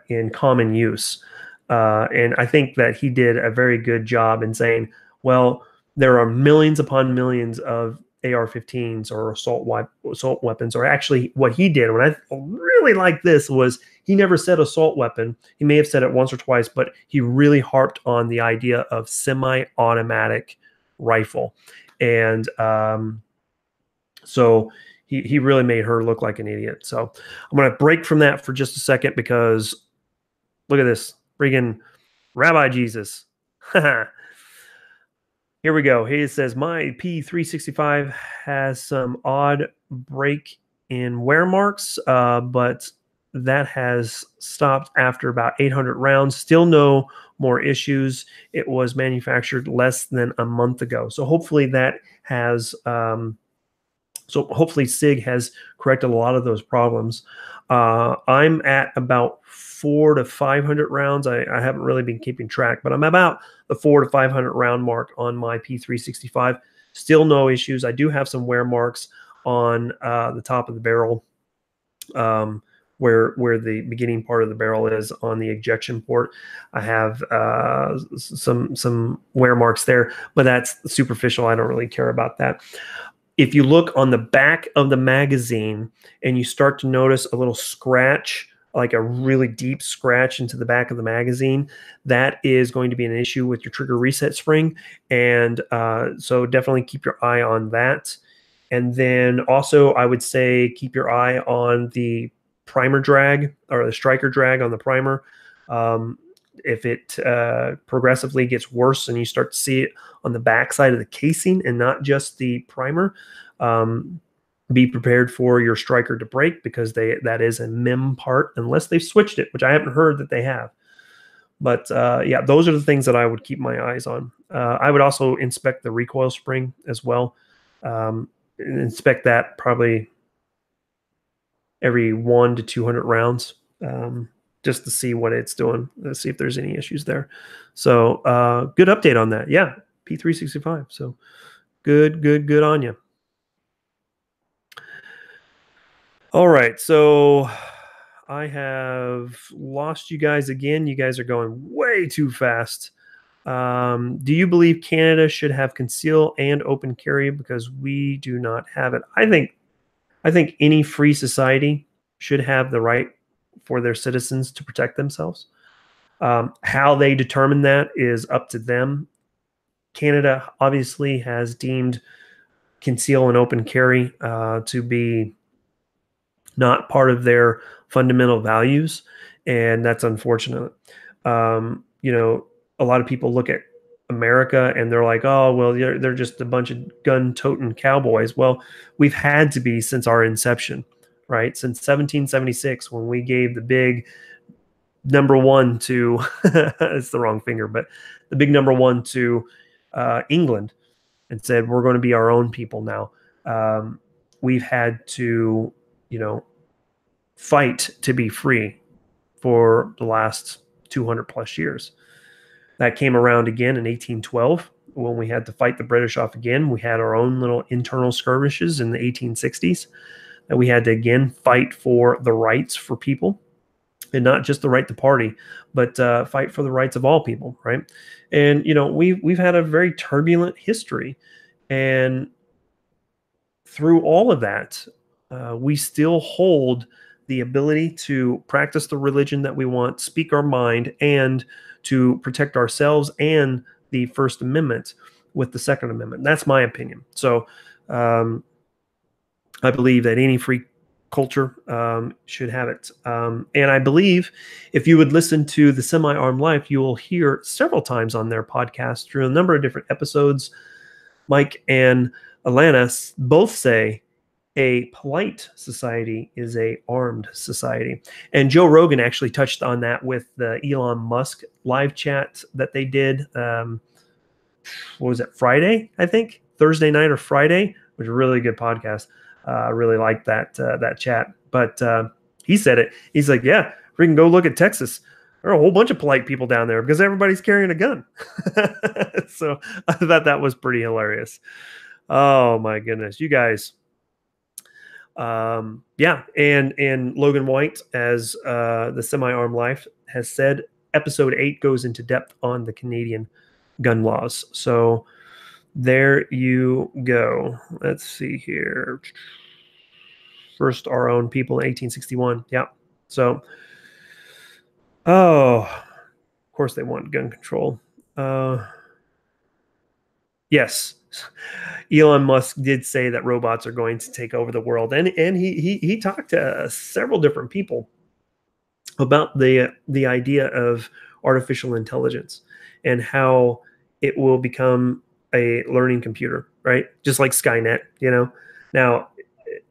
[SPEAKER 1] in common use. And I think that he did a very good job in saying, well, there are millions upon millions of AR-15s or assault weapons, or actually what he did, what I really like this was he never said assault weapon. He may have said it once or twice, but he really harped on the idea of semi-automatic rifle. And so he really made her look like an idiot. So I'm going to break from that for just a second because look at this friggin' Rabbi Jesus. Here we go. He says, my P365 has some odd break in wear marks, but that has stopped after about 800 rounds. Still no more issues. It was manufactured less than a month ago. So hopefully that has... hopefully SIG has corrected a lot of those problems. I'm at about 400 to 500 rounds. I haven't really been keeping track, but I'm about the 400 to 500 round mark on my P365. Still no issues. I do have some wear marks on the top of the barrel, where the beginning part of the barrel is on the ejection port. I have some wear marks there, but that's superficial. I don't really care about that. If you look on the back of the magazine and you start to notice a little scratch, like a really deep scratch into the back of the magazine, that is going to be an issue with your trigger reset spring. And so definitely keep your eye on that. And then also I would say keep your eye on the primer drag or the striker drag on the primer. If it progressively gets worse and you start to see it on the back side of the casing and not just the primer, be prepared for your striker to break because that is a MIM part unless they've switched it, which I haven't heard that they have. But yeah, those are the things that I would keep my eyes on. I would also inspect the recoil spring as well. Inspect that probably every 100 to 200 rounds. just to see what it's doing. Let's see if there's any issues there. So good update on that. Yeah, P365. So good on you. All right, so I have lost you guys again. You guys are going way too fast. Do you believe Canada should have conceal and open carry because we do not have it? I think any free society should have the right for their citizens to protect themselves. How they determine that is up to them. Canada obviously has deemed conceal and open carry to be not part of their fundamental values, and that's unfortunate. A lot of people look at America and they're like, oh, well, they're just a bunch of gun-toting cowboys. Well, we've had to be since our inception, right? Since 1776, when we gave the big number one to, it's the wrong finger, but the big number one to England and said, we're going to be our own people now. We've had to, fight to be free for the last 200 plus years. That came around again in 1812 when we had to fight the British off again. We had our own little internal skirmishes in the 1860s that we had to again fight for the rights for people, and not just the right to party, but fight for the rights of all people, right? And we've had a very turbulent history, and through all of that, we still hold the ability to practice the religion that we want, speak our mind, and to protect ourselves and the First Amendment with the Second Amendment. That's my opinion. So I believe that any free culture should have it. And I believe if you would listen to the Semi-Armed Life, you will hear several times on their podcast through a number of different episodes, Mike and Alana both say a polite society is a armed society. And Joe Rogan actually touched on that with the Elon Musk live chat that they did. What was it? Friday, I think, Thursday night or Friday. It was a really good podcast. I really liked that chat. But he said it. He's like, yeah, we can go look at Texas. There are a whole bunch of polite people down there because everybody's carrying a gun. So I thought that was pretty hilarious. Oh my goodness, you guys. Yeah, and Logan White, as the Semi-Armed Life has said, episode 8 goes into depth on the Canadian gun laws. So there you go. Let's see here. First, our own people in 1861. Yeah. So, of course they want gun control. Yes. Elon Musk did say that robots are going to take over the world, and he talked to several different people about the idea of artificial intelligence and how it will become a learning computer, right? Just like Skynet, Now,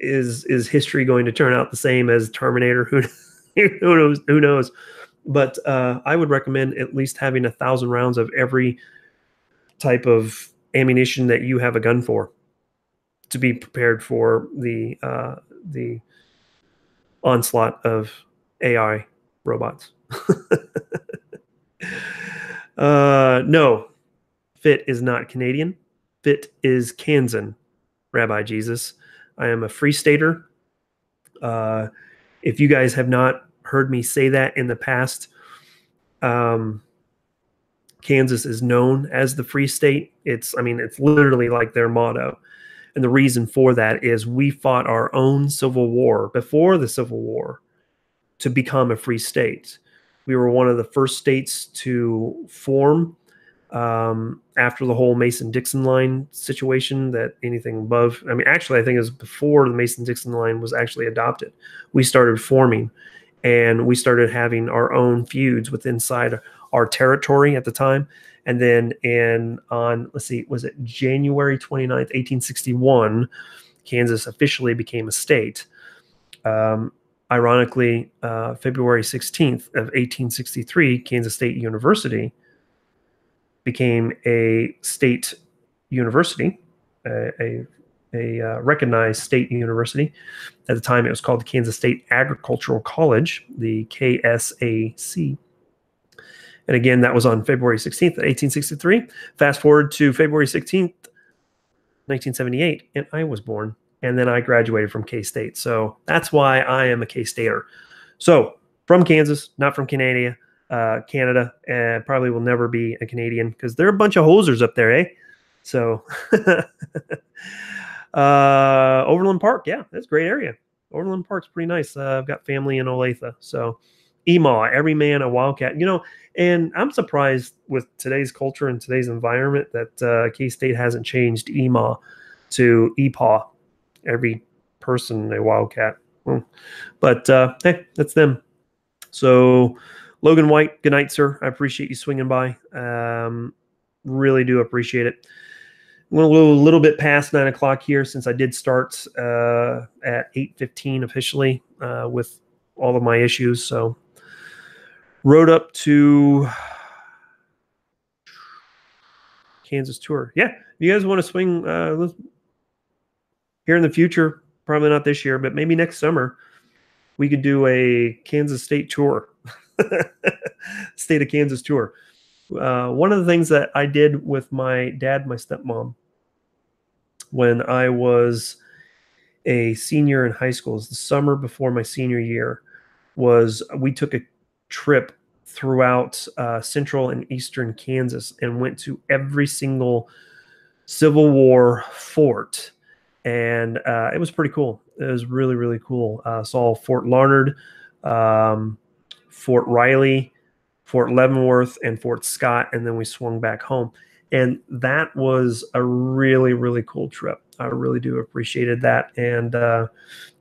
[SPEAKER 1] is history going to turn out the same as Terminator? Who knows? Who knows? But I would recommend at least having 1,000 rounds of every type of ammunition that you have a gun for, to be prepared for the onslaught of AI robots. No, Fit is not Canadian. Fit is Kansan, Rabbi Jesus. I am a free stater. If you guys have not heard me say that in the past, Kansas is known as the Free State. It's literally like their motto. And the reason for that is we fought our own civil war before the Civil War to become a free state. We were one of the first states to form after the whole Mason-Dixon line situation, that anything above, actually, I think it was before the Mason-Dixon line was actually adopted. We started forming, and we started having our own feuds within inside our territory at the time. And then was it January 29th, 1861, Kansas officially became a state. Ironically, February 16th of 1863, Kansas State University became a state university, a a recognized state university. At the time, it was called the Kansas State Agricultural College, the KSAC. And again, that was on February 16th, 1863. Fast forward to February 16th, 1978, and I was born. And then I graduated from K-State. So that's why I am a K-Stater. So from Kansas, not from Canada, and probably will never be a Canadian because they're a bunch of hosers up there, eh? So Overland Park, yeah, that's a great area. Overland Park's pretty nice. I've got family in Olathe. So EMAW, every man a wildcat. And I'm surprised with today's culture and today's environment that K-State hasn't changed EMAW to EPAW, every person a wildcat. But hey, that's them. So Logan White, good night, sir. I appreciate you swinging by. Really do appreciate it. We're a little bit past 9 o'clock here since I did start at 8:15 officially with all of my issues. So rode up to Kansas tour. Yeah, if you guys want to swing here in the future, probably not this year, but maybe next summer, we could do a Kansas State tour, state of Kansas tour. One of the things that I did with my dad and my stepmom when I was a senior in high school, is the summer before my senior year, was we took a trip throughout central and eastern Kansas and went to every single Civil War fort. And it was pretty cool. It was really, really cool. Saw Fort Larned, Fort Riley, Fort Leavenworth, and Fort Scott, and then we swung back home. And that was a really, really cool trip. I really do appreciated that. And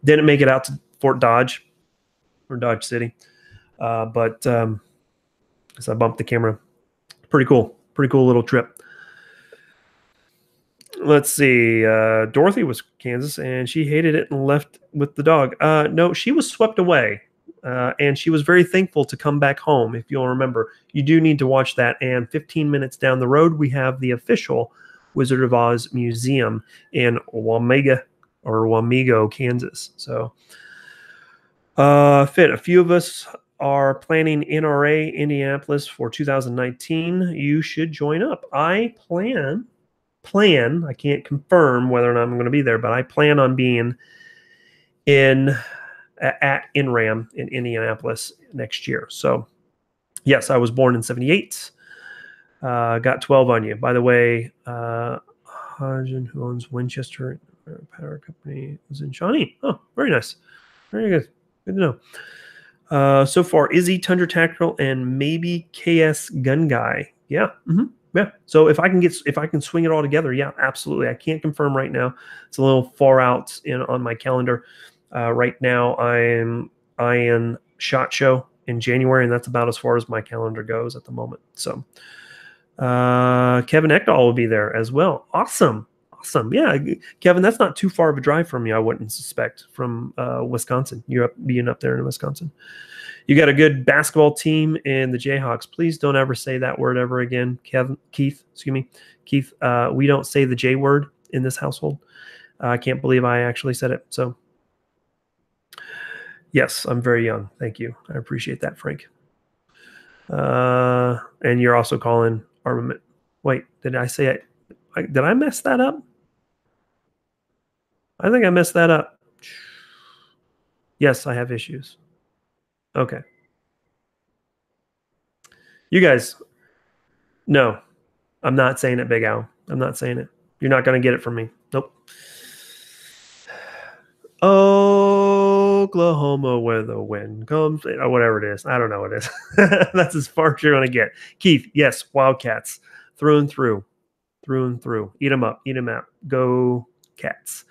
[SPEAKER 1] didn't make it out to Fort Dodge or Dodge City. But as I bumped the camera, pretty cool little trip. Let's see. Dorothy was Kansas, and she hated it and left with the dog. No, she was swept away, and she was very thankful to come back home. If you'll remember, you do need to watch that. And 15 minutes down the road, we have the official Wizard of Oz Museum in Wamego, Kansas. So, Fit, a few of us are planning NRA Indianapolis for 2019. You should join up. I plan, I can't confirm whether or not I'm going to be there, but I plan on being at NRAM in Indianapolis next year. So yes, I was born in 78. Got 12 on you. By the way, Hodgen, who owns Winchester Power Company, was in Shawnee. Oh, very nice. Very good. Good to know. So far, Izzy, Tundra Tactical, and maybe KS Gun Guy. Yeah. Mm-hmm. Yeah. So if I can swing it all together, yeah, absolutely. I can't confirm right now. It's a little far out on my calendar. Right now, I am SHOT Show in January, and that's about as far as my calendar goes at the moment. So Kevin Ekdahl will be there as well. Awesome. Yeah, Kevin, that's not too far of a drive from you, I wouldn't suspect, from Wisconsin. You're being up there in Wisconsin. You got a good basketball team in the Jayhawks. Please don't ever say that word ever again. Keith, we don't say the J word in this household. I can't believe I actually said it. So, yes, I'm very young. Thank you. I appreciate that, Frank. And you're also calling armament. Wait, did I say it? Did I mess that up? I think I messed that up. Yes, I have issues. Okay. You guys, no, I'm not saying it, Big Al. I'm not saying it. You're not going to get it from me. Nope. Oklahoma, where the wind comes, or whatever it is. I don't know what it is. That's as far as you're going to get. Keith, yes, Wildcats, through and through. Eat them up. Go Cats.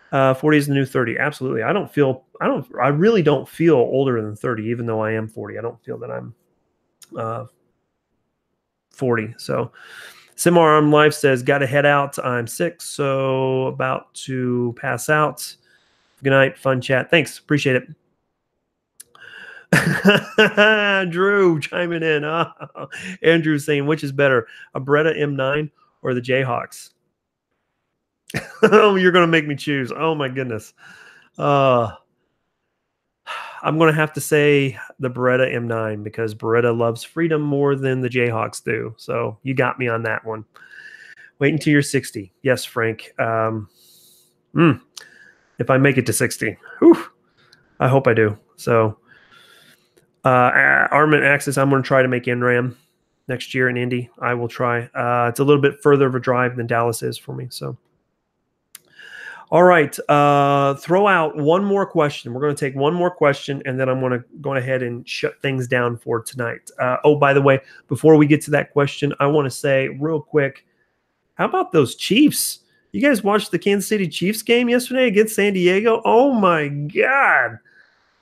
[SPEAKER 1] 40 is the new 30. Absolutely. I really don't feel older than 30, even though I am 40. I don't feel that I'm 40. So Simarm Life says, got to head out. I'm sick, so about to pass out. Good night. Fun chat. Thanks. Appreciate it. Drew chiming in. Andrew saying, which is better, a Beretta M9 or the Jayhawks? Oh, you're going to make me choose. Oh my goodness. Uh, I'm going to have to say the Beretta M9 because Beretta loves freedom more than the Jayhawks do. So you got me on that one. Wait until you're 60. Yes, Frank. If I make it to 60, whew, I hope I do. So, Armament Axis, I'm going to try to make NRAM next year in Indy. I will try. It's a little bit further of a drive than Dallas is for me. So, all right. Throw out one more question. We're going to take one more question, and then I'm going to go ahead and shut things down for tonight. Oh, by the way, before we get to that question, I want to say real quick, how about those Chiefs? You guys watched the Kansas City Chiefs game yesterday against San Diego? Oh my God.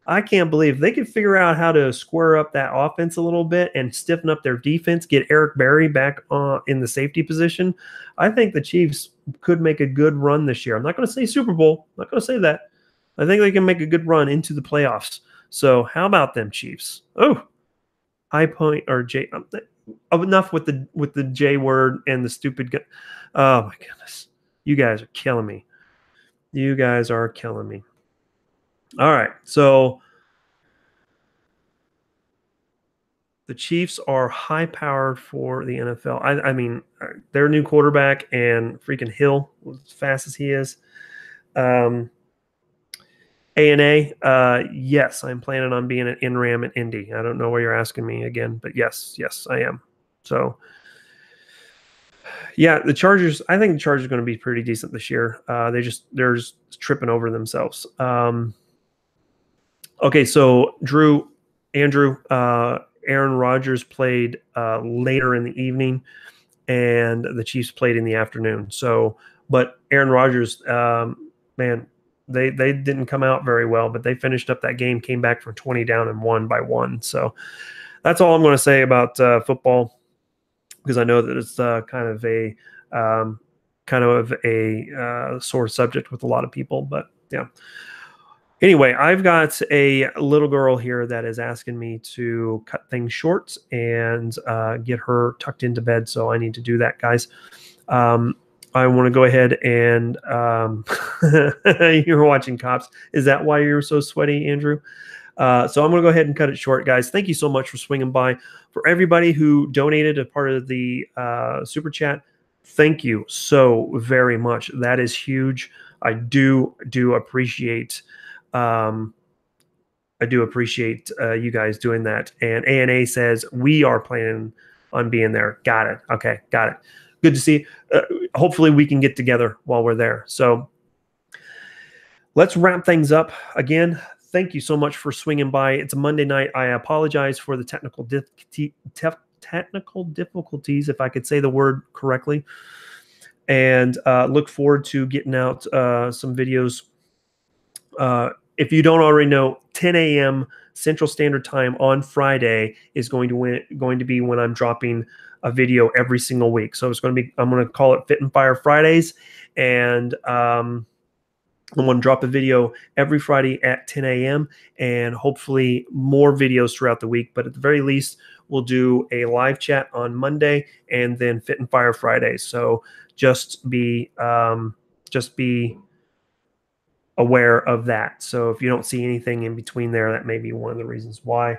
[SPEAKER 1] I can't believe they could figure out how to square up that offense a little bit and stiffen up their defense, get Eric Berry back in the safety position. I think the Chiefs could make a good run this year. I'm not going to say Super Bowl. I'm not going to say that. I think they can make a good run into the playoffs. So how about them Chiefs? Oh, high point or J. Enough with the J word and the stupid. Oh my goodness, you guys are killing me. You guys are killing me. All right, so the Chiefs are high powered for the NFL. I mean, their new quarterback and freaking Hill, as fast as he is. A&A, yes, I'm planning on being an NRAM at Indy. I don't know why you're asking me again, but yes, I am. So, yeah, the Chargers. I think the Chargers are going to be pretty decent this year. They're just tripping over themselves. Okay, so Andrew, Aaron Rodgers played later in the evening, and the Chiefs played in the afternoon. So, but Aaron Rodgers, man, they didn't come out very well, but they finished up that game, came back from 20 down and won by 1. So that's all I'm going to say about football, because I know that it's kind of a sore subject with a lot of people. But yeah. Anyway, I've got a little girl here that is asking me to cut things short and get her tucked into bed. So I need to do that, guys. I want to go ahead and you're watching Cops. Is that why you're so sweaty, Andrew? So I'm going to go ahead and cut it short, guys. Thank you so much for swinging by. For everybody who donated as part of the super chat, thank you so very much. That is huge. I do appreciate. I do appreciate you guys doing that. And ANA says we are planning on being there. Got it. Okay, got it. Good to see. Hopefully we can get together while we're there. So let's wrap things up. Again, thank you so much for swinging by. It's a Monday night. I apologize for the technical difficulties, if I could say the word correctly. And look forward to getting out some videos. If you don't already know, 10 a.m. Central Standard Time on Friday is going to be when I'm dropping a video every single week. So I'm going to call it Fit and Fire Fridays, and I'm going to drop a video every Friday at 10 a.m. and hopefully more videos throughout the week. But at the very least, we'll do a live chat on Monday and then Fit and Fire Fridays. So just be aware of that. So if you don't see anything in between there, that may be one of the reasons why.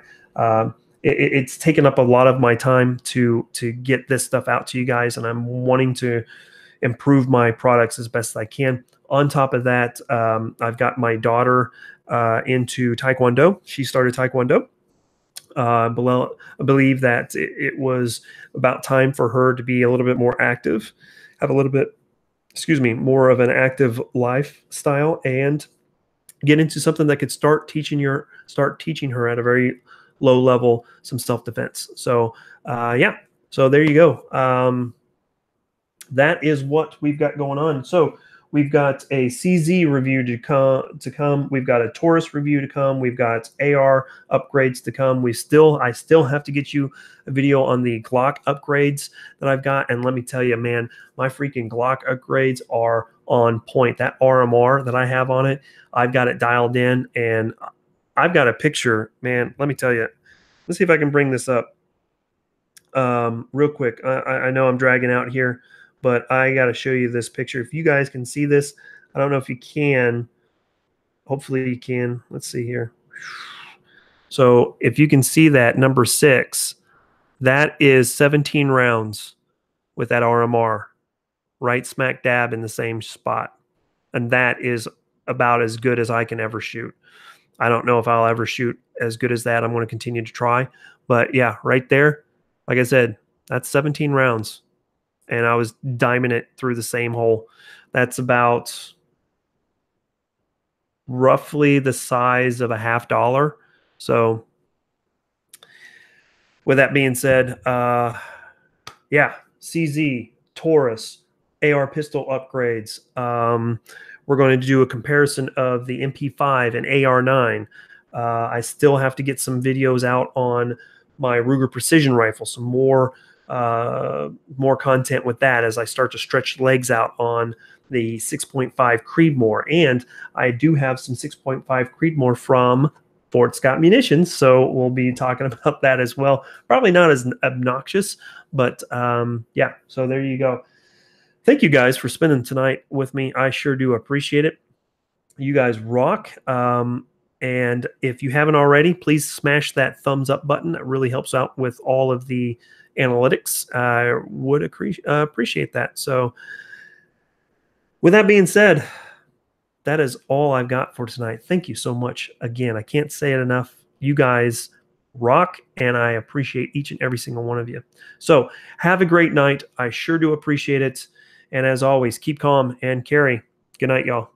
[SPEAKER 1] It's taken up a lot of my time to get this stuff out to you guys, and I'm wanting to improve my products as best as I can. On top of that, I've got my daughter into Taekwondo. She started Taekwondo. I believe that it was about time for her to be a little bit more active, have a little bit, more of an active lifestyle, and get into something that could start teaching her at a very low level some self-defense. So yeah, so there you go. That is what we've got going on. So we've got a CZ review to come. We've got a Taurus review to come. We've got AR upgrades to come. I still have to get you a video on the Glock upgrades that I've got. And let me tell you, man, my freaking Glock upgrades are on point. That RMR that I have on it, I've got it dialed in, and I've got a picture, man. Let me tell you. Let's see if I can bring this up real quick. I know I'm dragging out here, but I got to show you this picture. If you guys can see this, I don't know if you can. Hopefully you can. Let's see here. So if you can see that number 6, that is 17 rounds with that RMR right smack dab in the same spot. And that is about as good as I can ever shoot. I don't know if I'll ever shoot as good as that. I'm going to continue to try. But yeah, right there, like I said, that's 17 rounds. And I was diming it through the same hole. That's about roughly the size of a $50. So with that being said, yeah, CZ, Taurus, AR pistol upgrades. We're going to do a comparison of the MP5 and AR9. I still have to get some videos out on my Ruger Precision rifle, some more content with that as I start to stretch legs out on the 6.5 Creedmoor. And I do have some 6.5 Creedmoor from Fort Scott Munitions, so we'll be talking about that as well. Probably not as obnoxious, but yeah, so there you go. Thank you guys for spending tonight with me. I sure do appreciate it. You guys rock. And if you haven't already, please smash that thumbs up button. It really helps out with all of the analytics. I would appreciate that. So with that being said, that is all I've got for tonight. Thank you so much. Again, I can't say it enough. You guys rock, and I appreciate each and every single one of you. So have a great night. I sure do appreciate it. And as always, keep calm and carry. Good night, y'all.